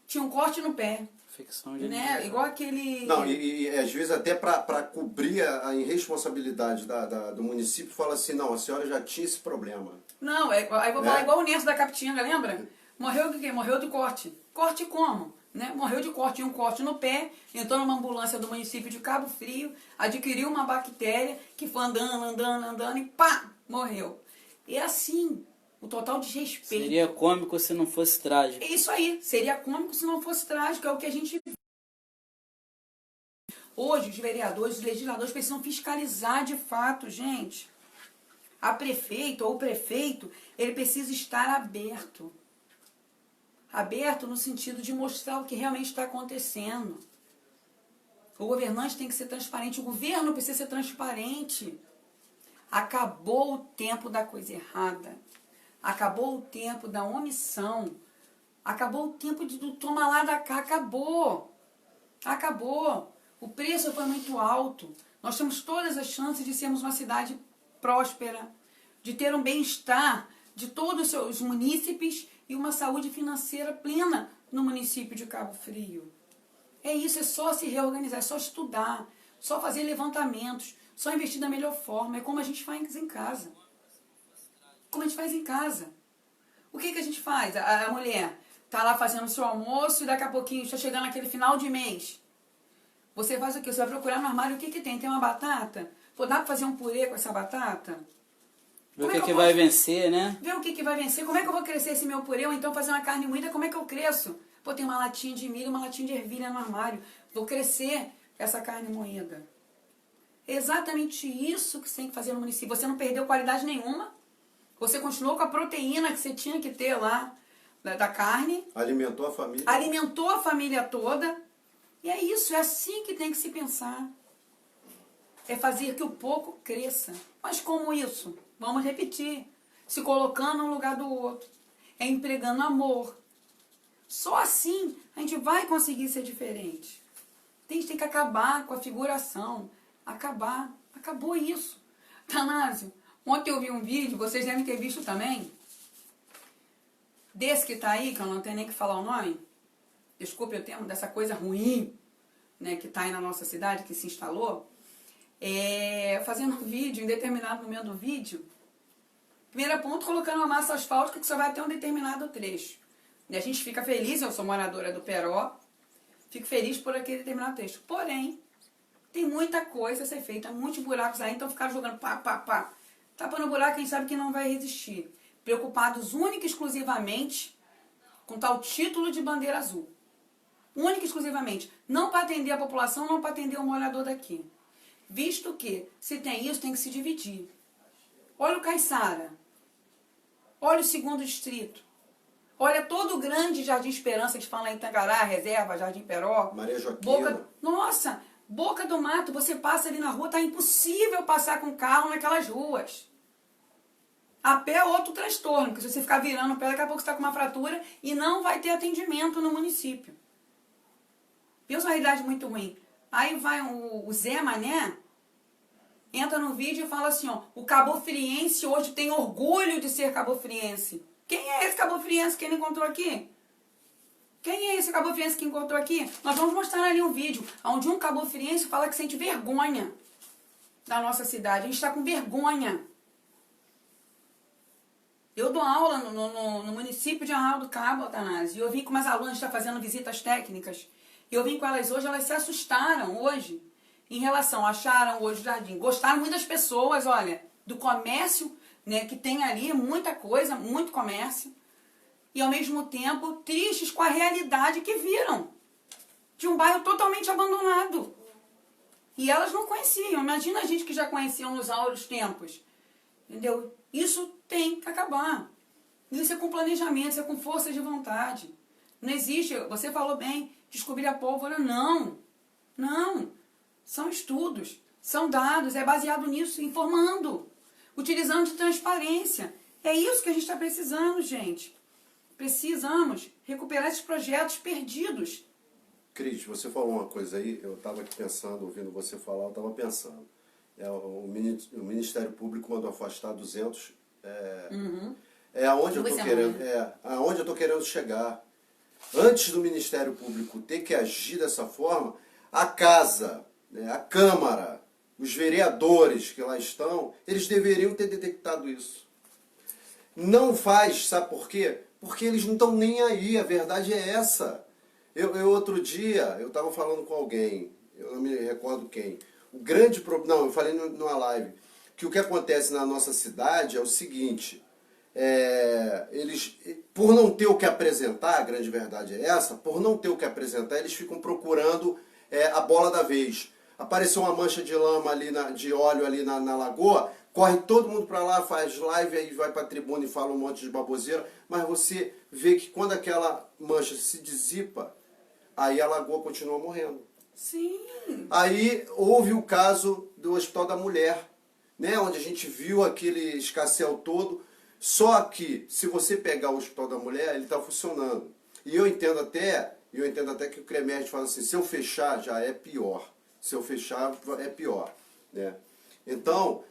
Tinha um corte no pé. Infecção genital. Né? Igual aquele... Não, e às vezes até para cobrir a irresponsabilidade do município, fala assim, não, a senhora já tinha esse problema. Não, aí vou falar igual o Nerso da Capitinga, lembra? Morreu de quê? Morreu de corte. Corte como? Né? Morreu de corte, tinha um corte no pé, entrou numa ambulância do município de Cabo Frio, adquiriu uma bactéria que foi andando e pá, morreu. E assim, o total desrespeito. Seria cômico se não fosse trágico. É isso aí, seria cômico se não fosse trágico, é o que a gente... Hoje, os vereadores, os legisladores precisam fiscalizar de fato, gente. A prefeita ou o prefeito, ele precisa estar aberto. Aberto no sentido de mostrar o que realmente está acontecendo. O governante tem que ser transparente, o governo precisa ser transparente. Acabou o tempo da coisa errada. Acabou o tempo da omissão. Acabou o tempo do toma lá da cá. Acabou. Acabou. O preço foi muito alto. Nós temos todas as chances de sermos uma cidade próspera, de ter um bem-estar de todos os munícipes e uma saúde financeira plena no município de Cabo Frio. É isso, é só se reorganizar, é só estudar, só fazer levantamentos, só investir da melhor forma. É como a gente faz em casa. Como a gente faz em casa. O que a gente faz? A mulher está lá fazendo o seu almoço e daqui a pouquinho está chegando aquele final de mês. Você faz o quê? Você vai procurar no armário o que tem. Tem uma batata? Pô, dá para fazer um purê com essa batata? Ver o que vai vencer, né? Ver o que vai vencer. Como é que eu vou crescer esse meu purê? Ou então fazer uma carne moída, como é que eu cresço? Pô, tem uma latinha de milho, uma latinha de ervilha no armário. Vou crescer essa carne moída. É exatamente isso que você tem que fazer no município. Você não perdeu qualidade nenhuma. Você continuou com a proteína que você tinha que ter lá da carne. Alimentou a família. Alimentou a família toda. E é isso, é assim que tem que se pensar. É fazer que o pouco cresça. Mas como isso? Vamos repetir. Se colocando no lugar do outro. É empregando amor. Só assim a gente vai conseguir ser diferente. A gente tem que acabar com a figuração. Acabar. Acabou isso. Tanásio, ontem eu vi um vídeo, vocês devem ter visto também. Desse que tá aí, que eu não tenho nem que falar o nome. Desculpe o termo, dessa coisa ruim, né, que está aí na nossa cidade, que se instalou, fazendo um vídeo, em determinado momento do vídeo, primeiro ponto, colocando uma massa asfáltica que só vai até um determinado trecho. E a gente fica feliz, eu sou moradora do Peró, fico feliz por aquele determinado trecho. Porém, tem muita coisa a ser feita, muitos buracos aí, então ficaram jogando pá. Tapando buraco, quem sabe que não vai resistir. Preocupados única e exclusivamente com tal título de bandeira azul. Única e exclusivamente. Não para atender a população, não para atender o morador daqui. Visto que, se tem isso, tem que se dividir. Olha o Caiçara. Olha o 2º distrito. Olha todo o grande Jardim Esperança, que fala em Tangará, Reserva, Jardim Peró. Maria Joaquina. Nossa, Boca do Mato, você passa ali na rua, tá impossível passar com carro naquelas ruas. A pé é outro transtorno, porque se você ficar virando o pé, daqui a pouco você está com uma fratura e não vai ter atendimento no município. Pensa uma realidade muito ruim. Aí vai o Zé Mané, entra no vídeo e fala assim, ó, o cabofriense hoje tem orgulho de ser cabofriense. Quem é esse cabofriense que ele encontrou aqui? Quem é esse cabofriense que encontrou aqui? Nós vamos mostrar ali um vídeo onde um cabofriense fala que sente vergonha da nossa cidade. A gente está com vergonha. Eu dou aula no município de Arraial do Cabo, Atanásio, e eu vim com umas alunas que estão fazendo visitas técnicas. E eu vim com elas hoje, elas se assustaram hoje em relação, acharam hoje o jardim. Gostaram muitas pessoas, olha, do comércio, né, que tem ali muita coisa, muito comércio. E ao mesmo tempo tristes com a realidade que viram. De um bairro totalmente abandonado. E elas não conheciam. Imagina a gente que já conhecia nos áureos tempos. Entendeu? Isso tem que acabar. Isso é com planejamento, isso é com força de vontade. Não existe, você falou bem, descobrir a pólvora, não. Não. São estudos, são dados, é baseado nisso, informando. Utilizando de transparência. É isso que a gente está precisando, gente. Precisamos recuperar esses projetos perdidos. Cris, você falou uma coisa aí, eu estava aqui pensando, ouvindo você falar, eu estava pensando. O Ministério Público mandou afastar 200. Aonde eu estou querendo chegar. Antes do Ministério Público ter que agir dessa forma, a casa, né, a Câmara, os vereadores que lá estão, eles deveriam ter detectado isso. Não faz, sabe por quê? Porque eles não estão nem aí, a verdade é essa. Eu outro dia, eu estava falando com alguém, eu não me recordo quem, o grande problema, não, eu falei numa live, que o que acontece na nossa cidade é o seguinte, eles, por não ter o que apresentar, a grande verdade é essa, por não ter o que apresentar, eles ficam procurando a bola da vez. Apareceu uma mancha de lama ali, de óleo ali na lagoa, corre todo mundo para lá, faz live, aí vai para a tribuna e fala um monte de baboseira, mas você vê que quando aquela mancha se dissipa, aí a lagoa continua morrendo. Sim. Aí houve o caso do Hospital da Mulher, né, onde a gente viu aquele escarcéu todo, só que se você pegar o Hospital da Mulher, ele está funcionando. E eu entendo até que o CREMERG fala assim, se eu fechar já é pior. Se eu fechar é pior. Né? Então,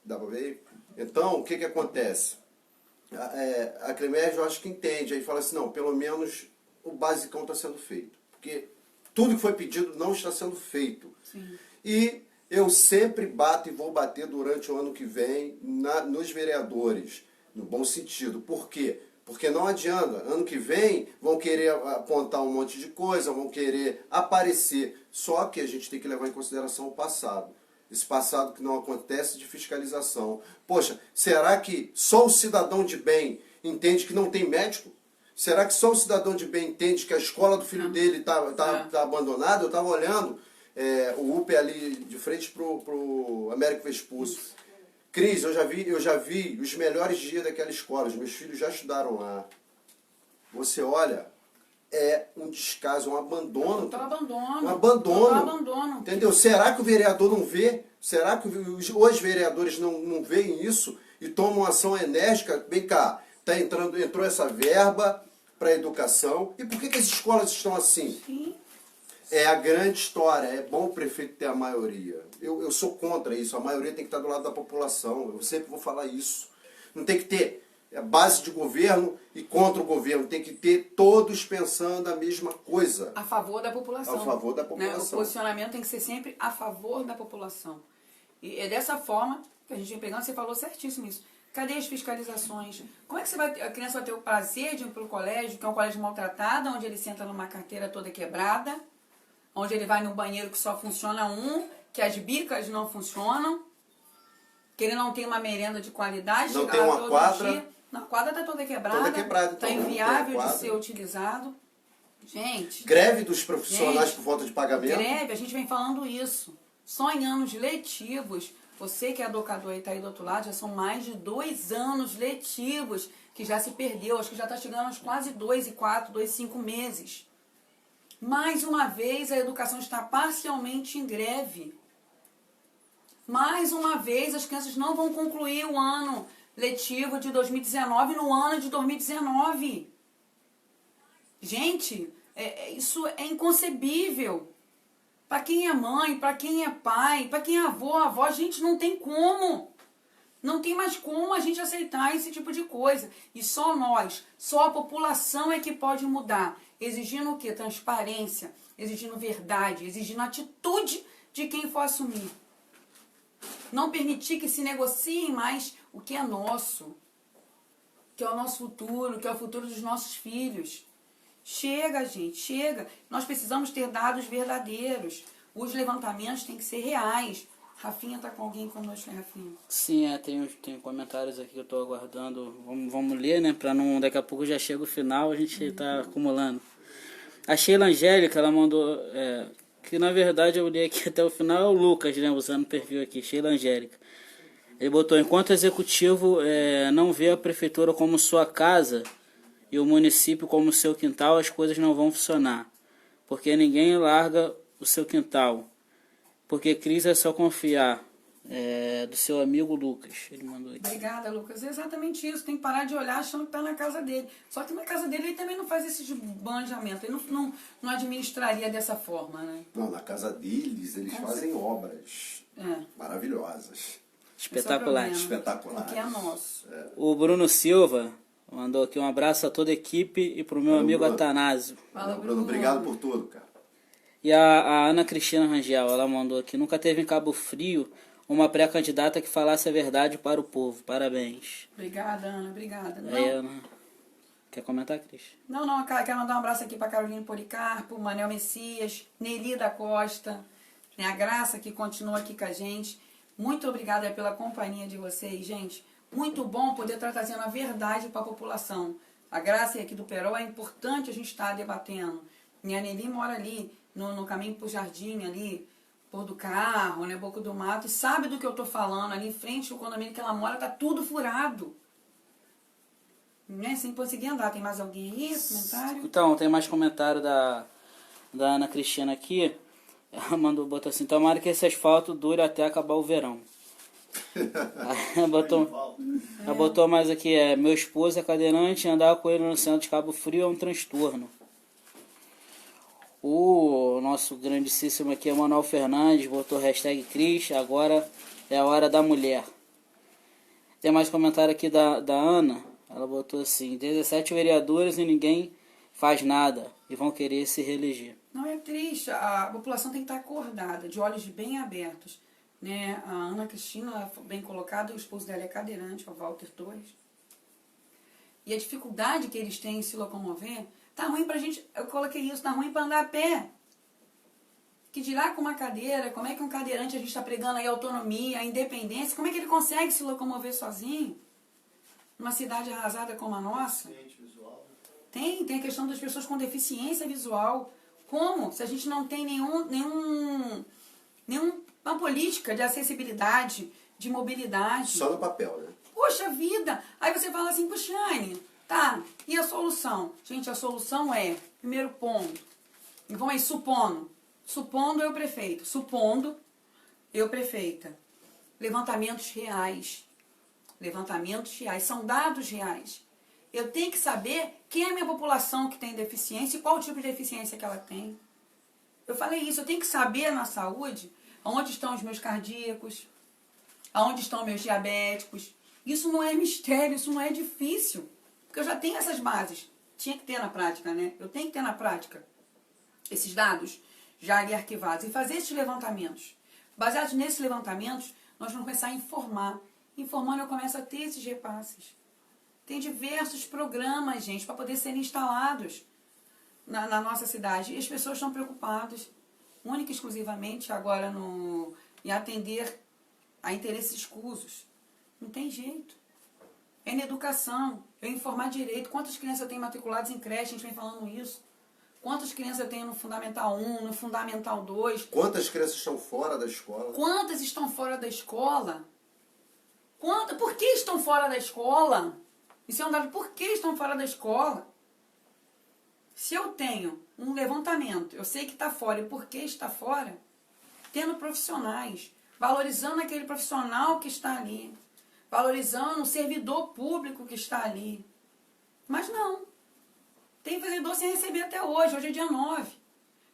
dá para ver? Então, o que acontece? A CREMERG eu acho que entende, aí fala assim, não, pelo menos o basicão está sendo feito. Porque tudo que foi pedido não está sendo feito. Sim. E eu sempre bato e vou bater durante o ano que vem nos vereadores, no bom sentido. Por quê? Porque não adianta, ano que vem vão querer apontar um monte de coisa, vão querer aparecer. Só que a gente tem que levar em consideração o passado. Esse passado que não acontece de fiscalização. Poxa, será que só o cidadão de bem entende que não tem médico? Será que só o cidadão de bem entende que a escola do filho dele está abandonada? Eu estava olhando o UP ali de frente pro Américo Vespúcio. Cris, eu já vi os melhores dias daquela escola. Os meus filhos já estudaram lá. Você olha, é um descaso, um abandono. Total abandono. Um abandono. Total abandono. Entendeu? Será que o vereador não vê? Será que os vereadores não veem isso e tomam ação enérgica? Vem cá, entrou essa verba para a educação. E por que as escolas estão assim? Sim. É a grande história, é bom o prefeito ter a maioria. Eu sou contra isso, a maioria tem que estar do lado da população, eu sempre vou falar isso. Não tem que ter base de governo e contra o governo, tem que ter todos pensando a mesma coisa. A favor da população. A favor da Né? população. O posicionamento tem que ser sempre a favor da população. E é dessa forma que a gente vem pegando, você falou certíssimo isso. Cadê as fiscalizações? Como é que a criança vai ter o prazer de ir para o colégio, que é um colégio maltratado, onde ele senta numa carteira toda quebrada, onde ele vai no banheiro que só funciona que as bicas não funcionam, que ele não tem uma merenda de qualidade, não tem uma quadra. Dia. A quadra está toda quebrada, está inviável de ser utilizado. Gente... Greve dos profissionais por falta de pagamento. Greve, a gente vem falando isso. Só em anos letivos, você que é educador e está aí do outro lado, já são mais de 2 anos letivos que já se perdeu. Acho que já está chegando aos quase 2 e 4, 2 e 5 meses. Mais uma vez, a educação está parcialmente em greve. Mais uma vez, as crianças não vão concluir o ano letivo de 2019 no ano de 2019. Gente, isso é inconcebível. Para quem é mãe, para quem é pai, para quem é avó, gente, não tem como. Não tem mais como a gente aceitar esse tipo de coisa. E só nós, só a população é que pode mudar. Exigindo o quê? Transparência, exigindo verdade, exigindo atitude de quem for assumir. Não permitir que se negociem mais o que é nosso, que é o nosso futuro, que é o futuro dos nossos filhos. Chega, gente, chega. Nós precisamos ter dados verdadeiros. Os levantamentos têm que ser reais. Rafinha tá com alguém conosco, né, Rafinha? Sim, tem comentários aqui que eu tô aguardando. Vamos ler, né? Pra não, daqui a pouco já chega o final, a gente tá acumulando. A Sheila Angélica, ela mandou, que na verdade eu li aqui até o final, é o Lucas, né? Usando o perfil aqui, Sheila Angélica. Ele botou, enquanto o executivo não vê a prefeitura como sua casa e o município como seu quintal, as coisas não vão funcionar. Porque ninguém larga o seu quintal. Porque crise é só confiar. do seu amigo Lucas. Ele mandou aqui. Obrigada, Lucas. É exatamente isso. Tem que parar de olhar achando que está na casa dele. Só que na casa dele ele também não faz esse banjamento. Ele não administraria dessa forma, né? Não, na casa deles, eles fazem obras maravilhosas. Espetaculares. Espetaculares. Que é nosso. O Bruno Silva mandou aqui um abraço a toda a equipe e pro meu amigo Bruno. Atanásio. Fala, Bruno, obrigado por tudo, cara. E a Ana Cristina Rangel, ela mandou aqui: nunca teve em Cabo Frio uma pré-candidata que falasse a verdade para o povo. Parabéns. Obrigada, Ana. Obrigada. Aí, Ana, quer comentar, Cris? Não, quero mandar um abraço aqui para Carolina Policarpo, Manel Messias, Nelly da Costa, né, a Graça que continua aqui com a gente. Muito obrigada pela companhia de vocês, gente. Muito bom poder estar trazendo a verdade para a população. A Graça aqui do Perol, é importante a gente estar debatendo. Minha Nelly mora ali, no caminho para o jardim, ali, Pôr do Carro, né, Boca do Mato, e sabe do que eu tô falando. Ali em frente ao condomínio que ela mora, tá tudo furado. Né, sem conseguir andar. Tem mais alguém aí? Comentário? Então, tem mais comentário da Ana Cristina aqui. Ela botou assim: tomara que esse asfalto dure até acabar o verão. Ela botou mais aqui: meu esposo é cadeirante e andar com ele no centro de Cabo Frio é um transtorno. O nosso grandíssimo aqui, Manuel Fernandes, botou hashtag Cris, agora é a hora da mulher. Tem mais comentário aqui da Ana. Ela botou assim: 17 vereadores e ninguém faz nada e vão querer se reeleger. Não, é triste. A população tem que estar acordada, de olhos bem abertos. Né? A Ana Cristina, bem colocada, o esposo dela é cadeirante, o Walter Torres. E a dificuldade que eles têm em se locomover, tá ruim pra gente, eu coloquei isso, tá ruim pra andar a pé. Que dirá com uma cadeira, como é que um cadeirante, a gente está pregando aí a autonomia, a independência, como é que ele consegue se locomover sozinho? Numa cidade arrasada como a nossa? Tem a questão das pessoas com deficiência visual. Como? Se a gente não tem nenhuma política de acessibilidade, de mobilidade. Só no papel, né? Poxa vida! Aí você fala assim, Puxane, tá, e a solução? Gente, a solução é, primeiro ponto, vamos aí, supondo eu prefeito, supondo eu prefeita, levantamentos reais, são dados reais. Eu tenho que saber quem é a minha população que tem deficiência e qual tipo de deficiência que ela tem. Eu falei isso, eu tenho que saber na saúde onde estão os meus cardíacos, aonde estão meus diabéticos. Isso não é mistério, isso não é difícil, porque eu já tenho essas bases. Tinha que ter na prática, né? Eu tenho que ter na prática esses dados já ali arquivados e fazer esses levantamentos. Baseados nesses levantamentos, nós vamos começar a informar. Informando, eu começo a ter esses repasses. Tem diversos programas, gente, para poder serem instalados na nossa cidade. E as pessoas estão preocupadas, única e exclusivamente, agora em atender a interesses escusos. Não tem jeito. É na educação, eu informar direito. Quantas crianças eu tenho matriculadas em creche, a gente vem falando isso. Quantas crianças eu tenho no Fundamental 1, no Fundamental 2. Quantas crianças estão fora da escola? Quantas estão fora da escola? Por que estão fora da escola? Isso é um dado. Por que estão fora da escola? Se eu tenho um levantamento, eu sei que está fora e por que está fora, tendo profissionais, valorizando aquele profissional que está ali, valorizando o servidor público que está ali. Mas não. Tem servidor sem receber até hoje é dia 9,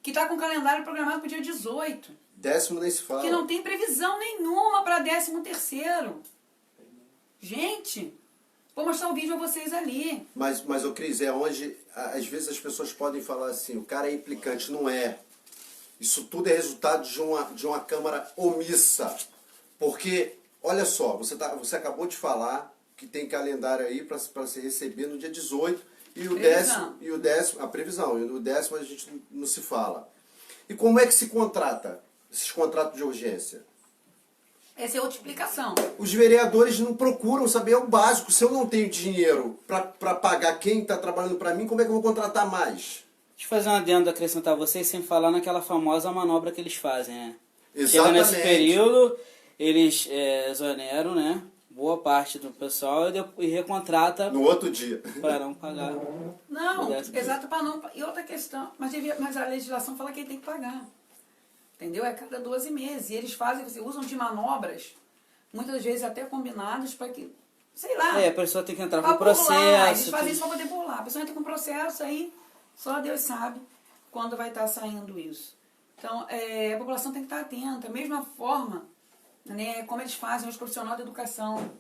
que está com o calendário programado para o dia 18. 10º nem se fala. Que não tem previsão nenhuma para 13º. Gente, vou mostrar o vídeo a vocês ali. Mas ô Cris, é onde às vezes as pessoas podem falar assim, o cara é implicante. Não é. Isso tudo é resultado de uma Câmara omissa. Porque, olha só, você acabou de falar que tem calendário aí para se receber no dia 18 e o décimo, a previsão, e o 10º a gente não se fala. E como é que se contrata esses contratos de urgência? Essa é outra explicação. Os vereadores não procuram saber o básico. Se eu não tenho dinheiro para pagar quem está trabalhando para mim, como é que eu vou contratar mais? Deixa eu fazer um adendo, acrescentar vocês, sem falar naquela famosa manobra que eles fazem, né? Exatamente. Chega nesse período, eles exoneram, né, boa parte do pessoal e recontrata no outro dia. para não pagar. Não, exato, para não... E outra questão, mas a legislação fala que ele tem que pagar. Entendeu? É cada 12 meses. E eles usam de manobras, muitas vezes até combinadas, para que, sei lá. A pessoa tem que entrar pra com o processo. Eles fazem isso para poder pular. A pessoa entra com o processo, aí só Deus sabe quando vai estar saindo isso. Então, a população tem que estar atenta. Mesma forma, né, como eles fazem os profissionais da educação.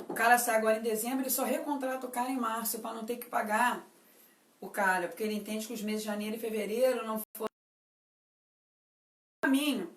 O cara sai agora em dezembro, ele só recontrata o cara em março, para não ter que pagar o cara, porque ele entende que os meses de janeiro e fevereiro não foram caminho.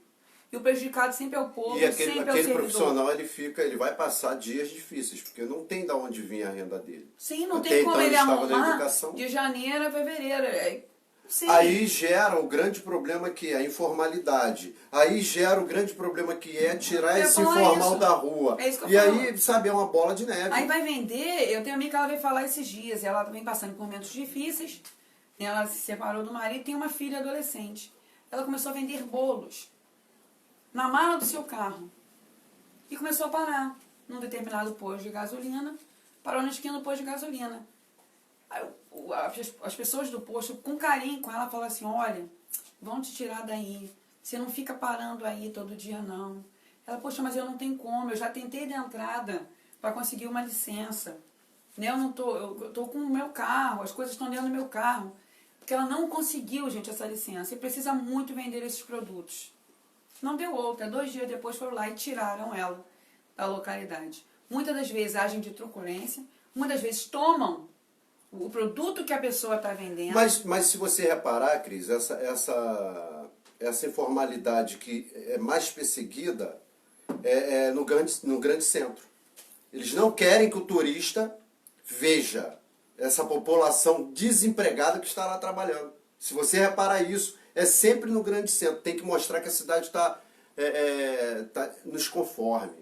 E o prejudicado sempre é o povo, E sempre é o aquele servidor. profissional, ele vai passar dias difíceis, porque não tem de onde vir a renda dele. Sim, não Até tem como então ele estava na arrumar educação. de janeiro a fevereiro. Sim. Aí gera o grande problema que é a informalidade. Aí gera o grande problema que é tirar esse informal da rua. É isso que eu E falo. aí, sabe, é uma bola de neve. Aí vai vender, eu tenho amiga que ela veio falar esses dias, ela vem passando por momentos difíceis, ela se separou do marido e tem uma filha adolescente. Ela começou a vender bolos na mala do seu carro e começou a parar num determinado posto de gasolina, parou na esquina do posto de gasolina. Aí, as pessoas do posto, com carinho com ela, falaram assim, olha, vão te tirar daí, você não fica parando aí todo dia não. Ela, poxa, mas eu não tenho como, eu já tentei de entrada para conseguir uma licença. Né? Eu tô com o meu carro, as coisas estão dentro do meu carro. Porque ela não conseguiu, gente, essa licença. E precisa muito vender esses produtos. Não deu outra. 2 dias depois foram lá e tiraram ela da localidade. Muitas das vezes agem de truculência, muitas vezes tomam o produto que a pessoa está vendendo. Mas se você reparar, Cris, essa informalidade que é mais perseguida é no grande centro. Eles não querem que o turista veja essa população desempregada que está lá trabalhando. Se você reparar isso, é sempre no grande centro. Tem que mostrar que a cidade está nos conforme.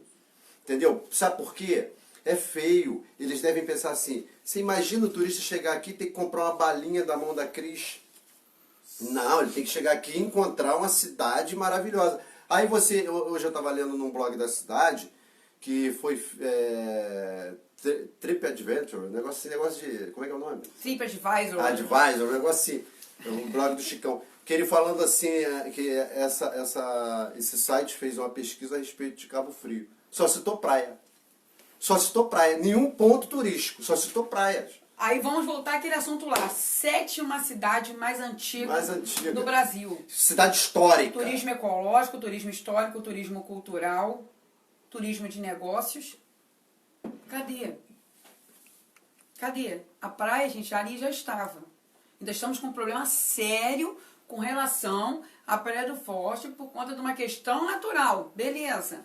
Entendeu? Sabe por quê? É feio. Eles devem pensar assim, você imagina o turista chegar aqui e ter que comprar uma balinha da mão da Cris? Não, ele tem que chegar aqui e encontrar uma cidade maravilhosa. Aí hoje eu estava lendo num blog da cidade, que foi TripAdventure, esse negócio de, como é que é o nome? TripAdvisor. Advisor, um negócio assim, um blog do Chicão. Que ele falando assim, que esse site fez uma pesquisa a respeito de Cabo Frio. Só citou praia. Só citou praia. Nenhum ponto turístico, só citou praias. Aí vamos voltar àquele assunto lá. 7ª cidade mais antiga do Brasil. Cidade histórica. Turismo ecológico, turismo histórico, turismo cultural, turismo de negócios. Cadê? Cadê? A praia, gente, ali já estava. Ainda estamos com um problema sério com relação à Praia do Forte por conta de uma questão natural. Beleza.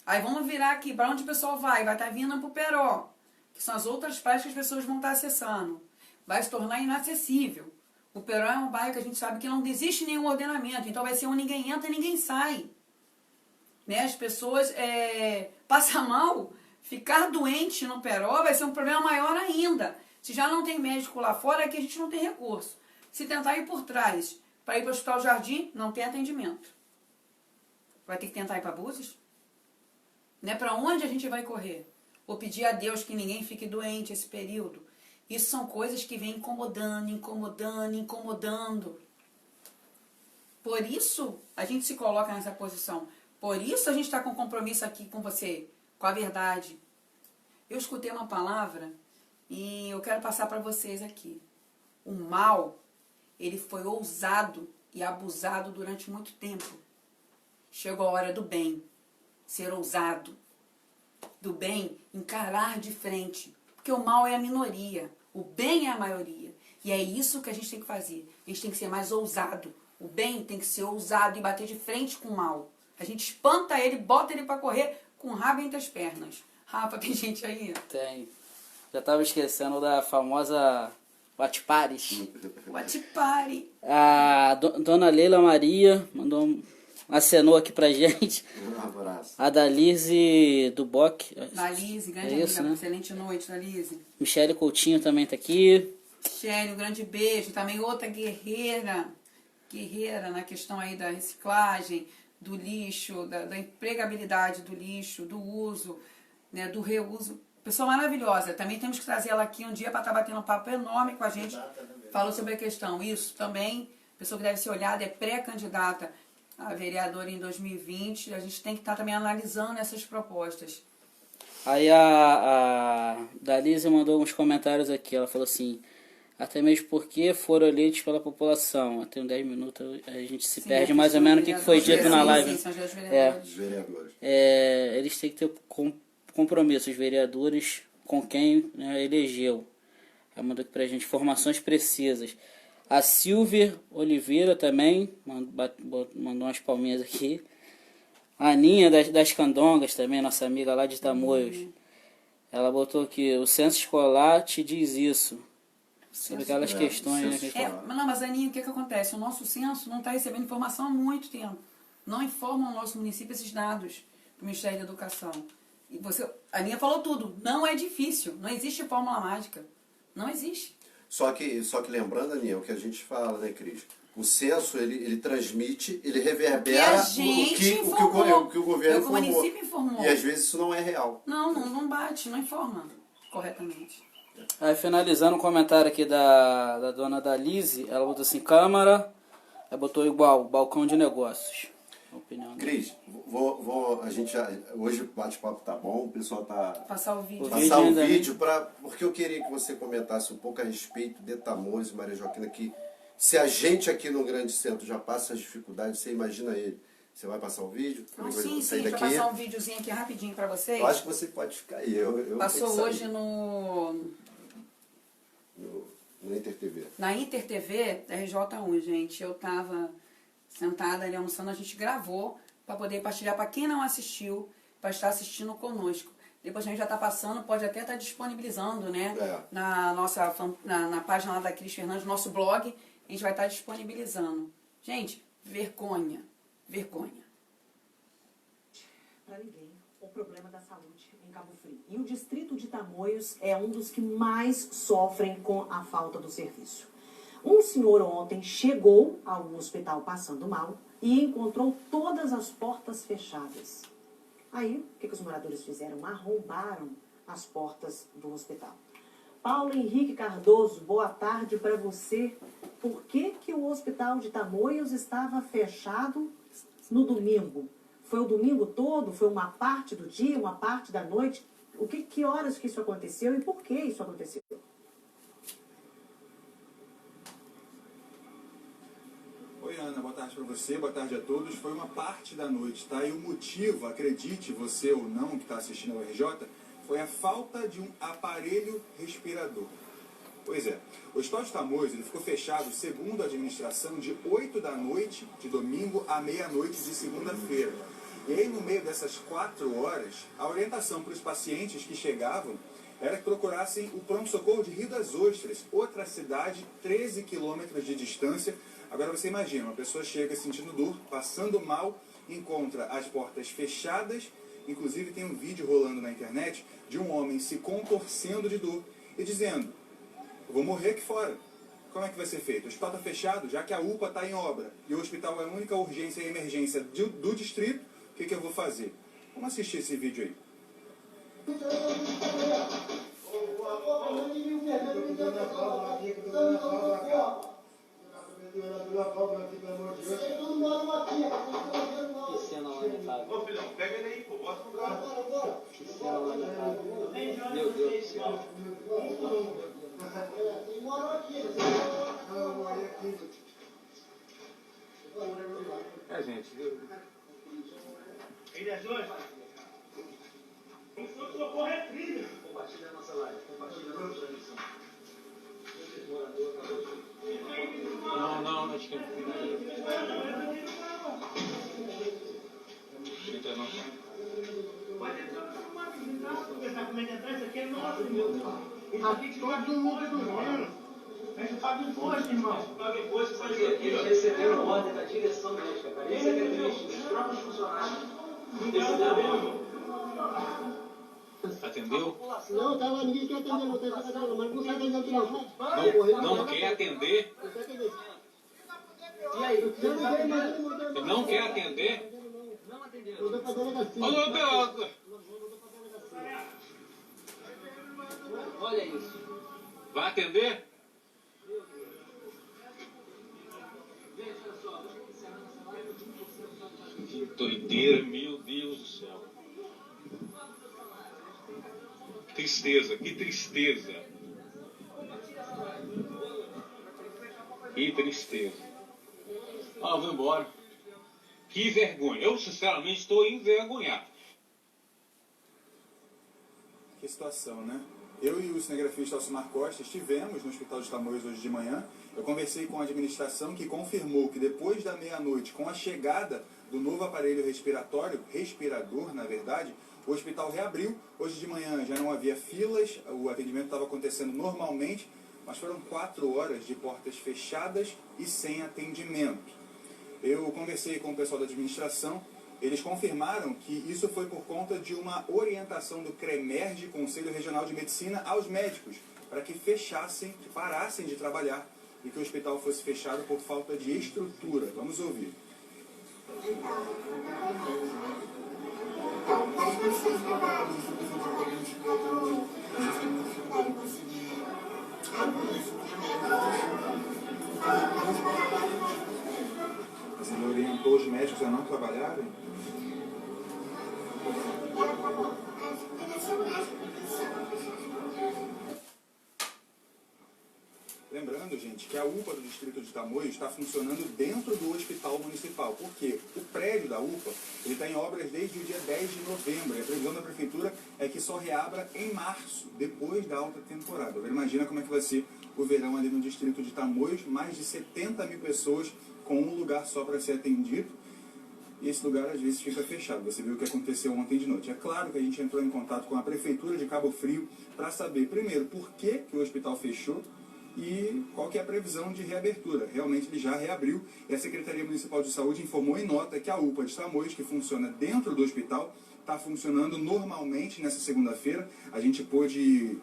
Aí vamos virar aqui. Para onde o pessoal vai? Vai estar vindo para o Peró, que são as outras praias que as pessoas vão estar acessando. Vai se tornar inacessível. O Peró é um bairro que a gente sabe que não existe nenhum ordenamento. Então vai ser onde ninguém entra e ninguém sai. Né? As pessoas passam mal. Ficar doente no Peró vai ser um problema maior ainda. Se já não tem médico lá fora, aqui a gente não tem recurso. Se tentar ir por trás para ir para o Hospital Jardim, não tem atendimento. Vai ter que tentar ir para Búzios? Né? Para onde a gente vai correr? Ou pedir a Deus que ninguém fique doente esse período? Isso são coisas que vêm incomodando. Por isso a gente se coloca nessa posição. Por isso a gente está com compromisso aqui com você, com a verdade. Eu escutei uma palavra e eu quero passar para vocês aqui. O mal, ele foi ousado e abusado durante muito tempo. Chegou a hora do bem ser ousado. Do bem encarar de frente. Porque o mal é a minoria. O bem é a maioria. E é isso que a gente tem que fazer. A gente tem que ser mais ousado. O bem tem que ser ousado e bater de frente com o mal. A gente espanta ele, bota ele para correr com o rabo entre as pernas. Rafa, tem gente aí? Tem. Já estava esquecendo da famosa Watch Paris. Watch Party. A dona Leila Maria acenou aqui pra gente. Um abraço. A Dalise Duboc. Dalise, grande isso, amiga. né? Excelente noite, Dalise. Michele Coutinho também tá aqui. Michele, um grande beijo. Também outra guerreira na questão aí da reciclagem, do lixo, da empregabilidade do lixo, do uso, né, do reuso. Pessoa maravilhosa. Também temos que trazer ela aqui um dia para estar batendo um papo enorme com a gente. Falou sobre a questão. Isso também, pessoa que deve ser olhada, é pré-candidata. a vereadora em 2020, a gente tem que estar também analisando essas propostas. Aí a Dalise mandou uns comentários aqui, ela falou assim, até mesmo porque foram eleitos pela população. Até uns 10 minutos a gente se perde mais ou menos o que foi dito na live. Sim, são os vereadores. Eles têm que ter compromisso, os vereadores, com quem, né, elegeu. Ela mandou aqui pra gente informações precisas. A Silvia Oliveira também mandou umas palminhas aqui. A Aninha das Candongas também, nossa amiga lá de Tamoios. Ela botou aqui, o censo escolar te diz isso. Sobre aquelas questões, né? Mas Aninha, o que acontece? O nosso censo não está recebendo informação há muito tempo. Não informa o nosso município esses dados do Ministério da Educação. E a Aninha falou tudo. Não é difícil. Não existe fórmula mágica. Não existe. Só que lembrando, Aninha, o que a gente fala, né, Cris? O censo, ele transmite, ele reverbera o que o governo informou. O município informou. E às vezes isso não é real. Não bate, não informa corretamente. Aí finalizando o comentário aqui da dona Dalise, ela botou assim, Câmara, ela botou igual, balcão de negócios. A opinião dela. Cris, a gente hoje o bate-papo tá bom, o pessoal tá... Passar o vídeo. Passar o vídeo, porque eu queria que você comentasse um pouco a respeito de Tamoios e Maria Joaquina, que se a gente aqui no Grande Centro já passa as dificuldades, você imagina ele. Você vai passar o vídeo? Sim, deixa eu passar um videozinho aqui rapidinho para vocês. Eu acho que você pode ficar aí. Passou hoje no Inter TV. Na Inter TV, RJ1, gente. Eu tava sentada ali almoçando, a gente gravou para poder partilhar para quem não assistiu, para estar assistindo conosco. Depois a gente já está passando, pode até estar disponibilizando, né? Na nossa na página lá da Cris Fernandes, nosso blog, a gente vai estar disponibilizando. Gente, vergonha. Vergonha. Para ninguém, o problema da saúde em Cabo Frio. E o distrito de Tamoios é um dos que mais sofrem com a falta do serviço. Um senhor ontem chegou ao hospital passando mal e encontrou todas as portas fechadas. Aí, o que os moradores fizeram? Arrombaram as portas do hospital. Paulo Henrique Cardoso, boa tarde para você. Por que o hospital de Tamoios estava fechado no domingo? Foi o domingo todo? Foi uma parte do dia, uma parte da noite? Que horas que isso aconteceu e por que isso aconteceu? Oi, Ana, boa tarde para você, boa tarde a todos. Foi uma parte da noite, tá? E o motivo, acredite você ou não que está assistindo ao RJ, foi a falta de um aparelho respirador. Pois é, o Hospital de Tamoios ele ficou fechado, segundo a administração, de 8 da noite de domingo à meia-noite de segunda-feira. E aí, no meio dessas 4 horas, a orientação para os pacientes que chegavam era que procurassem o pronto-socorro de Rio das Ostras, outra cidade, 13 quilômetros de distância. Agora você imagina, uma pessoa chega sentindo dor, passando mal, encontra as portas fechadas, inclusive tem um vídeo rolando na internet de um homem se contorcendo de dor e dizendo: eu vou morrer aqui fora. Como é que vai ser feito? O hospital está fechado, já que a UPA está em obra e o hospital é a única urgência e emergência do distrito, o que eu vou fazer? Vamos assistir esse vídeo aí. Que cena lamentável. Ô filhão, pega ele aí, pô, bota no carro. Que cena lamentável. Meu Deus do céu. Ele morou aqui, eu morei aqui. Gente. Ele é doido? Como se fosse socorro é trilha. Compartilha a nossa live, compartilha a nossa transmissão. Não, acho que é Pode entrar com uma visita, conversar como é que entrar, isso aqui é nosso, irmão. Isso aqui que todo mundo dormindo. A gente paga imposto, irmão. Paga imposto, isso aqui. Eles receberam ordem da direção médica, cara. Isso é que é triste. Os próprios funcionários não receberam, irmão. Atendeu? Não, tava ninguém quer atender, não tem mas não sai atendendo telefone. Não quer atender? E aí? Ele não quer atender? Não atendeu. Eu tô pra delegacia. Olha isso. Vai atender? Gente, olha só, encerrando essa live, 20% doideira, meu Deus do céu. Tristeza, que tristeza. Que tristeza. Ah, vou embora. Que vergonha. Eu, sinceramente, estou envergonhado. Que situação, né? Eu e o cinegrafista Alcimar Costa estivemos no Hospital de Tamoios hoje de manhã. Eu conversei com a administração que confirmou que depois da meia-noite, com a chegada do novo aparelho respirador, na verdade, o hospital reabriu. Hoje de manhã já não havia filas, o atendimento estava acontecendo normalmente, mas foram 4 horas de portas fechadas e sem atendimento. Eu conversei com o pessoal da administração. Eles confirmaram que isso foi por conta de uma orientação do CREMERG, Conselho Regional de Medicina, aos médicos, para que fechassem, que parassem de trabalhar e que o hospital fosse fechado por falta de estrutura. Vamos ouvir. Mas ele orientou os médicos a não trabalharem? Lembrando, gente, que a UPA do Distrito de Tamoios está funcionando dentro do hospital municipal. Por quê? O prédio da UPA está em obras desde o dia 10 de novembro. E a previsão da prefeitura é que só reabra em março, depois da alta temporada. Imagina como é que vai ser o verão ali no Distrito de Tamoios. Mais de 70 mil pessoas com um lugar só para ser atendido. E esse lugar às vezes fica fechado. Você viu o que aconteceu ontem de noite. É claro que a gente entrou em contato com a Prefeitura de Cabo Frio para saber, primeiro, por que o hospital fechou e qual que é a previsão de reabertura. Realmente ele já reabriu e a Secretaria Municipal de Saúde informou em nota que a UPA de Tamoios, que funciona dentro do hospital, está funcionando normalmente nessa segunda-feira. A gente pôde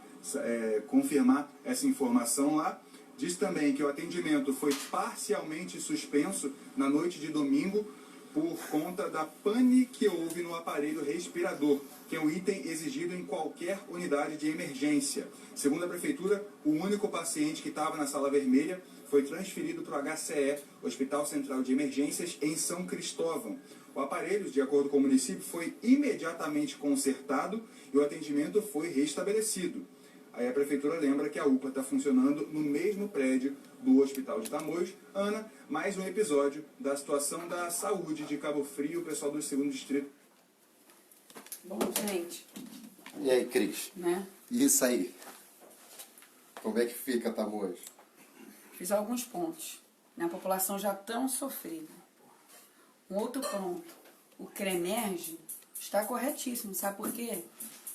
confirmar essa informação lá. Diz também que o atendimento foi parcialmente suspenso na noite de domingo por conta da pane que houve no aparelho respirador, que é um item exigido em qualquer unidade de emergência. Segundo a Prefeitura, o único paciente que estava na sala vermelha foi transferido para o HCE, Hospital Central de Emergências, em São Cristóvão. O aparelho, de acordo com o município, foi imediatamente consertado e o atendimento foi restabelecido. Aí a Prefeitura lembra que a UPA está funcionando no mesmo prédio do Hospital de Tamoios. Ana, mais um episódio da situação da saúde de Cabo Frio, o pessoal do 2º Distrito. Bom, gente. E aí, Cris? Né? Isso aí. Como é que fica Tamoios? Fiz alguns pontos. A população já tão sofrida. Um outro ponto. O CREMERG está corretíssimo. Sabe por quê?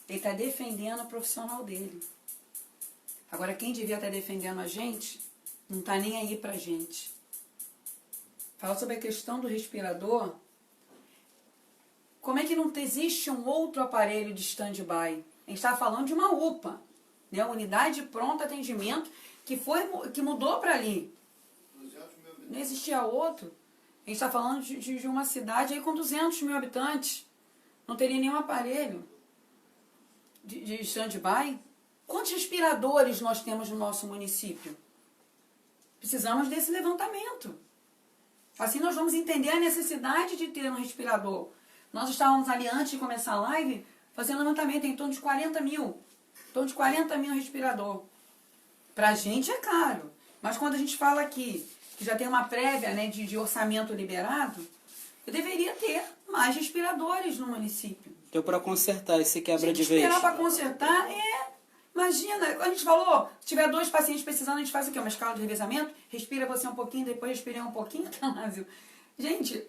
Ele está defendendo o profissional dele. Agora, quem devia estar defendendo a gente, não está nem aí pra gente. Fala sobre a questão do respirador. Como é que não existe um outro aparelho de stand-by? A gente está falando de uma UPA, né? Unidade de pronto atendimento, que mudou para ali. Não existia outro. A gente está falando de uma cidade aí com 200 mil habitantes. Não teria nenhum aparelho de stand-by. Quantos respiradores nós temos no nosso município? Precisamos desse levantamento. Assim nós vamos entender a necessidade de ter um respirador. Nós estávamos ali, antes de começar a live, fazendo levantamento em torno de 40 mil. Em torno de 40 mil respirador. Pra gente é caro. Mas quando a gente fala aqui, que já tem uma prévia, né, de orçamento liberado, eu deveria ter mais respiradores no município. Deu para consertar esse quebra de vez. Esperar para consertar Imagina, a gente falou, se tiver 2 pacientes precisando, a gente faz o quê? Uma escala de revezamento? Respira você um pouquinho, depois respira um pouquinho, Tanásio. Gente,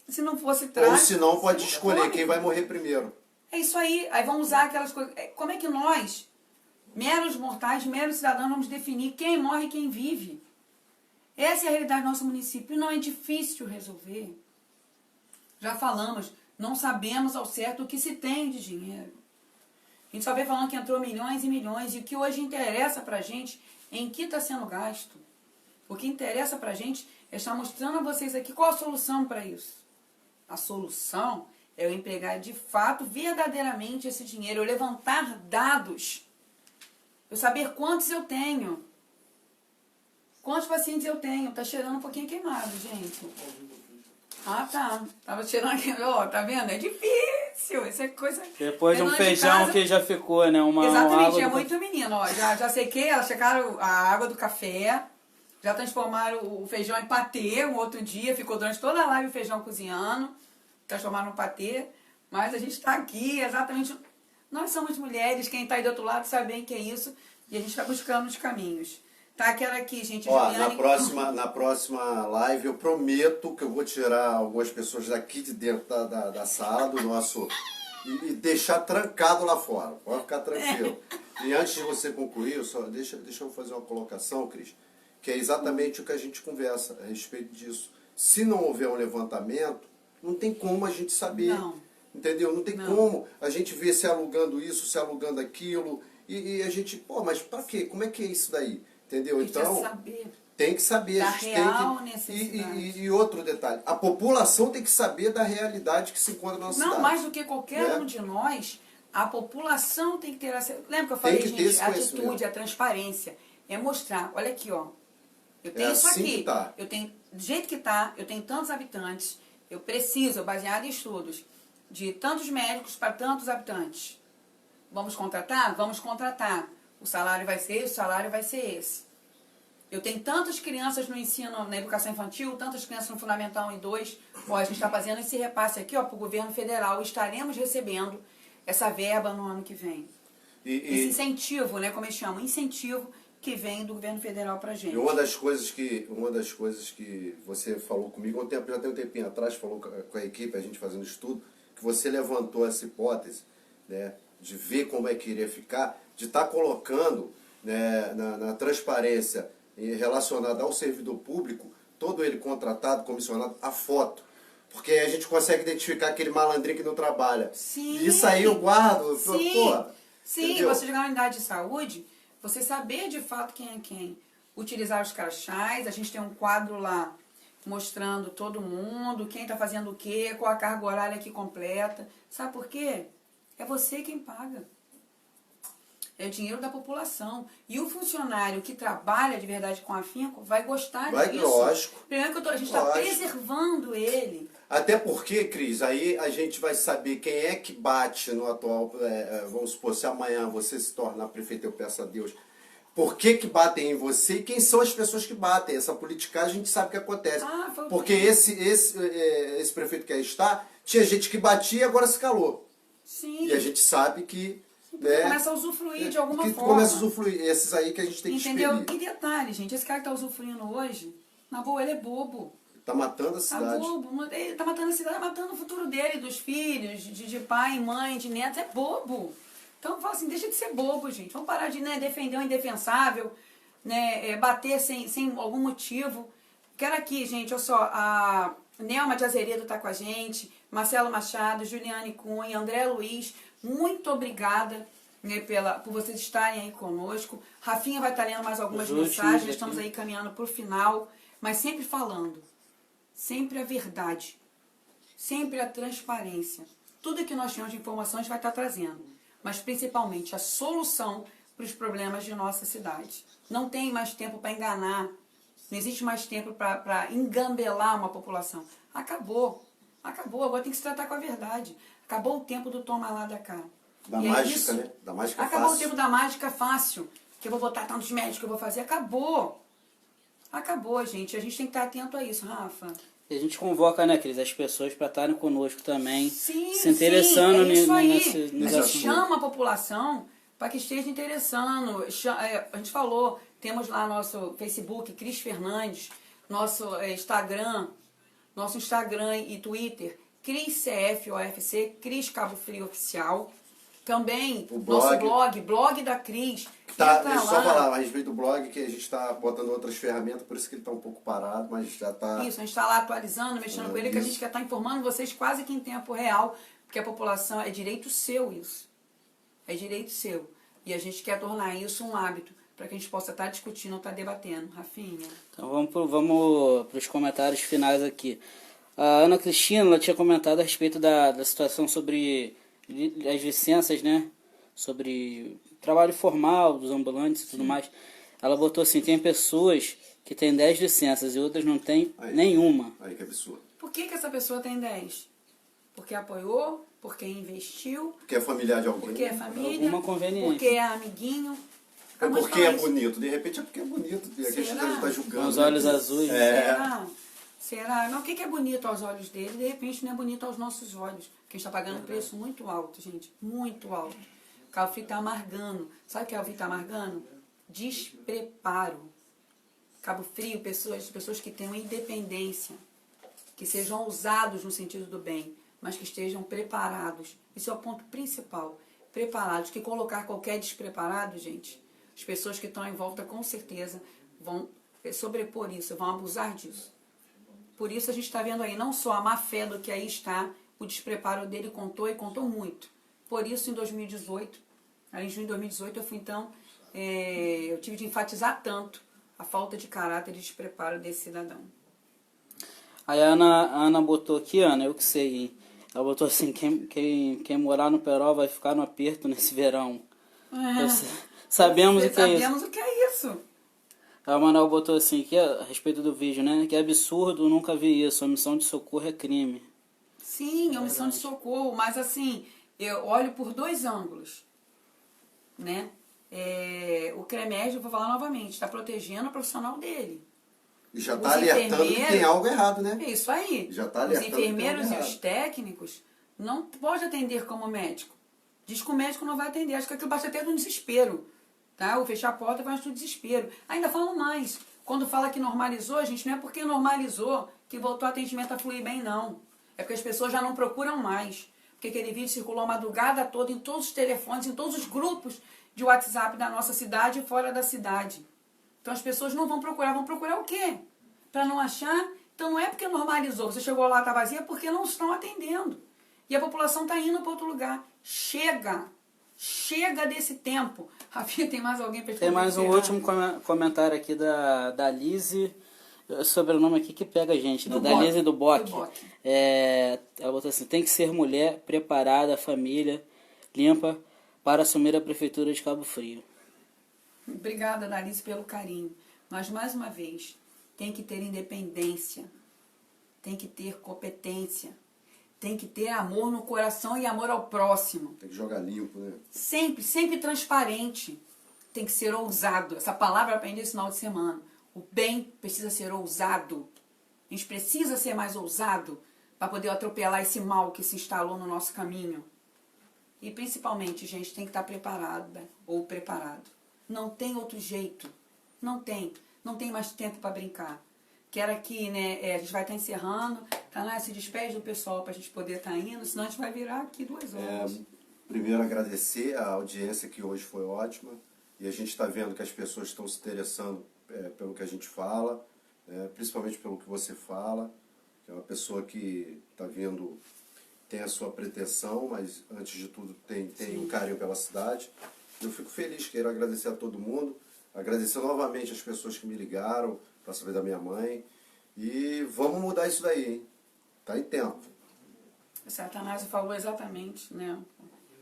se não fosse trágico... Ou se não, pode escolher quem vai morrer primeiro. É isso aí. Aí vamos usar aquelas coisas... Como é que nós, meros mortais, meros cidadãos, vamos definir quem morre e quem vive? Essa é a realidade do nosso município. E não é difícil resolver. Já falamos, não sabemos ao certo o que se tem de dinheiro. A gente só vê falando que entrou milhões e milhões, e o que hoje interessa pra gente é em que está sendo gasto. O que interessa pra gente é estar mostrando a vocês aqui qual a solução para isso. A solução é eu empregar de fato, verdadeiramente esse dinheiro, eu levantar dados, eu saber quantos eu tenho, quantos pacientes eu tenho. Tá cheirando um pouquinho queimado, gente. Ah, tá. Tava tirando aqui, ó, tá vendo? É difícil. Isso é coisa... Depois de um Dona feijão casa- que já ficou, né? Uma Exatamente, água é do- muito menino, ó. Já sequei, elas secaram a água do café, já transformaram o feijão em patê um outro dia, ficou durante toda a live o feijão cozinhando, transformaram no patê, mas a gente tá aqui exatamente... Nós somos mulheres, quem tá aí do outro lado sabe bem que é isso, e a gente tá buscando os caminhos. Tá, quero aqui, gente, Ó, Juliane... na próxima live eu prometo que eu vou tirar algumas pessoas daqui de dentro da sala do nosso... E deixar trancado lá fora. Pode ficar tranquilo. E antes de você concluir, deixa eu fazer uma colocação, Cris, que é exatamente o que a gente conversa a respeito disso. Se não houver um levantamento, não tem como a gente saber. Não. Entendeu? Não tem como a gente ver se alugando isso, se alugando aquilo. E a gente, pô, mas pra quê? Como é que é isso daí? Entendeu? Então, saber. tem que saber. Da a gente real tem que, necessidade. e outro detalhe, a população tem que saber da realidade que se encontra na nossa Não, cidade. mais do que qualquer Né? um de nós, a população tem que ter essa... Lembra que eu falei, que ter gente, esse a conhecimento. atitude, a transparência. É mostrar, olha aqui, ó. Eu tenho isso assim aqui. que tá. Eu tenho, do jeito que tá, eu tenho tantos habitantes, eu preciso, baseado em estudos, de tantos médicos para tantos habitantes. Vamos contratar? Vamos contratar. O salário vai ser esse, o salário vai ser esse. Eu tenho tantas crianças no ensino, na educação infantil, tantas crianças no Fundamental 1 e 2. Ó, a gente está fazendo esse repasse aqui, ó, para o governo federal. Estaremos recebendo essa verba no ano que vem. Esse incentivo, né, como eles chamam, incentivo que vem do governo federal para a gente. E uma das coisas que você falou comigo, já tem um tempinho atrás, falou com a equipe, a gente fazendo estudo, que você levantou essa hipótese, né, de ver como é que iria ficar, de estar colocando, né, na transparência relacionada ao servidor público, todo ele contratado, comissionado, a foto. Porque aí a gente consegue identificar aquele malandrinho que não trabalha. Sim. E isso aí eu guardo. Sim, Pô, sim. entendeu? Você chegar na unidade de saúde, você saber de fato quem é quem. Utilizar os crachás, a gente tem um quadro lá mostrando todo mundo, quem está fazendo o quê, qual a carga horária que completa. Sabe por quê? É você quem paga. É o dinheiro da população. E o funcionário que trabalha de verdade com afinco vai gostar disso. Lógico. Primeiro que a gente está preservando ele. Até porque, Cris, aí a gente vai saber quem é que bate no atual... vamos supor, se amanhã você se tornar prefeito, eu peço a Deus, por que batem em você e quem são as pessoas que batem? Essa politicagem a gente sabe o que acontece. Porque esse prefeito que aí está, tinha gente que batia e agora se calou. Sim. E a gente sabe que... Né, começa a usufruir de alguma forma. Começa a usufruir. Esses aí que a gente tem que Entendeu? expelir. E detalhe, gente, esse cara que tá usufruindo hoje, na boa, ele é bobo. Tá matando a Tá cidade. bobo. Ele tá matando a cidade, matando o futuro dele, dos filhos, de pai, mãe, de netos. É bobo. Então, fala assim, deixa de ser bobo, gente. Vamos parar de defender o indefensável, né, bater sem algum motivo. Quero aqui, gente, olha só, a Nelma de Azeredo tá com a gente, Marcelo Machado, Juliane Cunha, André Luiz, muito obrigada, né, por vocês estarem aí conosco. Rafinha vai estar lendo mais algumas mensagens, estamos aí caminhando para o final, mas sempre falando, sempre a verdade, sempre a transparência. Tudo que nós temos de informações vai estar trazendo, mas principalmente a solução para os problemas de nossa cidade. Não tem mais tempo para enganar, não existe mais tempo para engambelar uma população. Acabou, agora tem que se tratar com a verdade. Acabou o tempo do toma lá da cá. Da mágica, né? Da mágica fácil. Acabou o tempo da mágica fácil, que eu vou botar tantos médicos que eu vou fazer. Acabou, gente. A gente tem que estar atento a isso, Rafa. E a gente convoca, né, Cris, as pessoas para estarem conosco também, Sim, se interessando é isso aí. nesse A assunto. gente chama a população para que esteja interessando. A gente falou, temos lá nosso Facebook, Cris Fernandes, nosso Instagram e Twitter, Cris CFOFC, Cris Cabo Frio Oficial. Também, nosso blog da Cris. Tá, deixa eu só falar a respeito do blog, que a gente está botando outras ferramentas, por isso que ele está um pouco parado, mas já está... Isso, a gente está lá atualizando, mexendo com ele, que a gente quer estar informando vocês quase que em tempo real, porque a população, é direito seu isso. É direito seu. E a gente quer tornar isso um hábito, para que a gente possa estar discutindo, estar debatendo. Rafinha? Então vamos para os comentários finais aqui. A Ana Cristina, ela tinha comentado a respeito da situação sobre as licenças, né? Sobre trabalho formal dos ambulantes e tudo mais. Ela botou assim, tem pessoas que têm 10 licenças e outras não têm nenhuma. Aí que absurdo. que essa pessoa tem 10? Porque apoiou, porque investiu, Porque é familiar de alguém. porque é família, Alguma conveniência. porque é amiguinho. É Acabou de porque falar é isso. bonito. De repente é porque é bonito. A gente Será? não está julgando. Com os olhos azuis. Será? Será? Não, o que é bonito aos olhos dele, de repente não é bonito aos nossos olhos. Porque a gente está pagando um preço muito alto, gente. Muito alto. O Cabo Frio está amargando. Sabe o que é o Frio está amargando? Despreparo. Cabo Frio, pessoas que tenham independência, que sejam ousados no sentido do bem, mas que estejam preparados. Esse é o ponto principal. Preparados. Que colocar qualquer despreparado, gente, as pessoas que estão em volta com certeza vão sobrepor isso, vão abusar disso. Por isso a gente está vendo aí não só a má fé do que aí está, o despreparo dele contou e contou muito. Por isso em 2018, aí em junho de 2018 eu fui então, eu tive de enfatizar tanto a falta de caráter e despreparo desse cidadão. Aí a Ana botou aqui, Ana, eu que sei, hein? Ela botou assim, quem morar no Peró vai ficar no aperto nesse verão. Sabemos o que é isso. Sabemos o que é isso. A Manuel botou assim, que a respeito do vídeo, né? Que é absurdo, nunca vi isso. A omissão de socorro é crime. Sim, omissão de socorro, mas assim, eu olho por 2 ângulos, né? O CREMERG, eu vou falar novamente, está protegendo o profissional dele. E já está alertando que tem algo errado, né? É isso aí. Já tá Os alertando que tem enfermeiros algo e os errado. técnicos não pode atender como médico. Diz que o médico não vai atender. Acho que aquilo basta até no desespero. Tá? Ou fechar a porta vai no desespero. Ainda falam mais. Quando fala que normalizou, gente, não é porque normalizou que voltou o atendimento a fluir bem, não. É porque as pessoas já não procuram mais. Porque aquele vídeo circulou a madrugada toda em todos os telefones, em todos os grupos de WhatsApp da nossa cidade e fora da cidade. Então as pessoas não vão procurar o quê? Para não achar? Então não é porque normalizou, você chegou lá, está vazia, é porque não estão atendendo. E a população está indo para outro lugar. Chega! Chega desse tempo. Rafinha, tem mais alguém para Tem mais um último comentário aqui da Lise, sobrenome aqui que pega a gente, né? Da Lise do Bock. Ela botou assim, tem que ser mulher, preparada, família, limpa, para assumir a prefeitura de Cabo Frio. Obrigada, Lise, pelo carinho. Mas, mais uma vez, tem que ter independência, tem que ter competência, tem que ter amor no coração e amor ao próximo. Tem que jogar limpo, né? Sempre, sempre transparente. Tem que ser ousado. Essa palavra eu aprendi esse final de semana. O bem precisa ser ousado. A gente precisa ser mais ousado para poder atropelar esse mal que se instalou no nosso caminho. E principalmente, gente, tem que estar preparada ou preparado. Não tem outro jeito. Não tem. Não tem mais tempo para brincar. Quero aqui, né? A gente vai estar encerrando. Tá, se despede do pessoal para a gente poder estar indo, senão a gente vai virar aqui 2 horas. Primeiro agradecer a audiência que hoje foi ótima. E a gente está vendo que as pessoas estão se interessando pelo que a gente fala, principalmente pelo que você fala, que é uma pessoa que está vindo, tem a sua pretensão, mas antes de tudo tem um carinho pela cidade. Eu fico feliz, quero agradecer a todo mundo, agradecer novamente as pessoas que me ligaram para saber da minha mãe. E vamos mudar isso daí, hein? Tá em tempo. O Satanásio falou exatamente, né?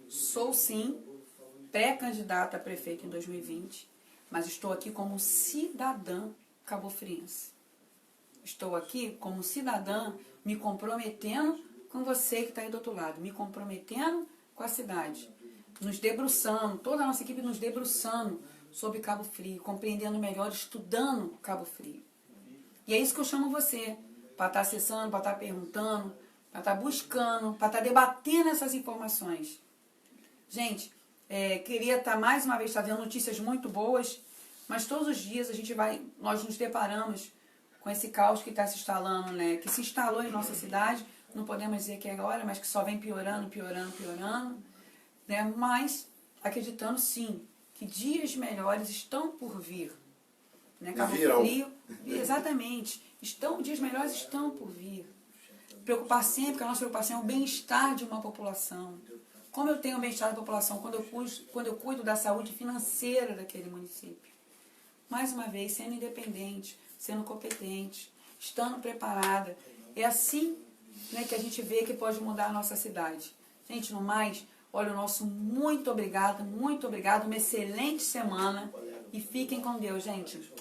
Sou sim pré-candidata a prefeito em 2020, mas estou aqui como cidadã cabofriense. Estou aqui como cidadã me comprometendo com você que está aí do outro lado, me comprometendo com a cidade, nos debruçando, toda a nossa equipe nos debruçando sobre Cabo Frio, compreendendo melhor, estudando Cabo Frio. E é isso que eu chamo você, para estar acessando, para estar perguntando, para estar buscando, para estar debatendo essas informações. Gente, queria estar mais uma vez trazendo notícias muito boas, mas todos os dias nós nos deparamos com esse caos que está se instalando, né? Que se instalou em nossa cidade, não podemos dizer que é agora, mas que só vem piorando, né? Mas acreditando sim que dias melhores estão por vir, né? Cabo Frio, exatamente, dias melhores estão por vir. Preocupar sempre, porque a nossa preocupação é o bem-estar de uma população. Como eu tenho o bem-estar da população quando eu cuido da saúde financeira daquele município. Mais uma vez, sendo independente, sendo competente, estando preparada. É assim, né, que a gente vê que pode mudar a nossa cidade. Gente, no mais, olha, o nosso muito obrigado, uma excelente semana e fiquem com Deus, gente.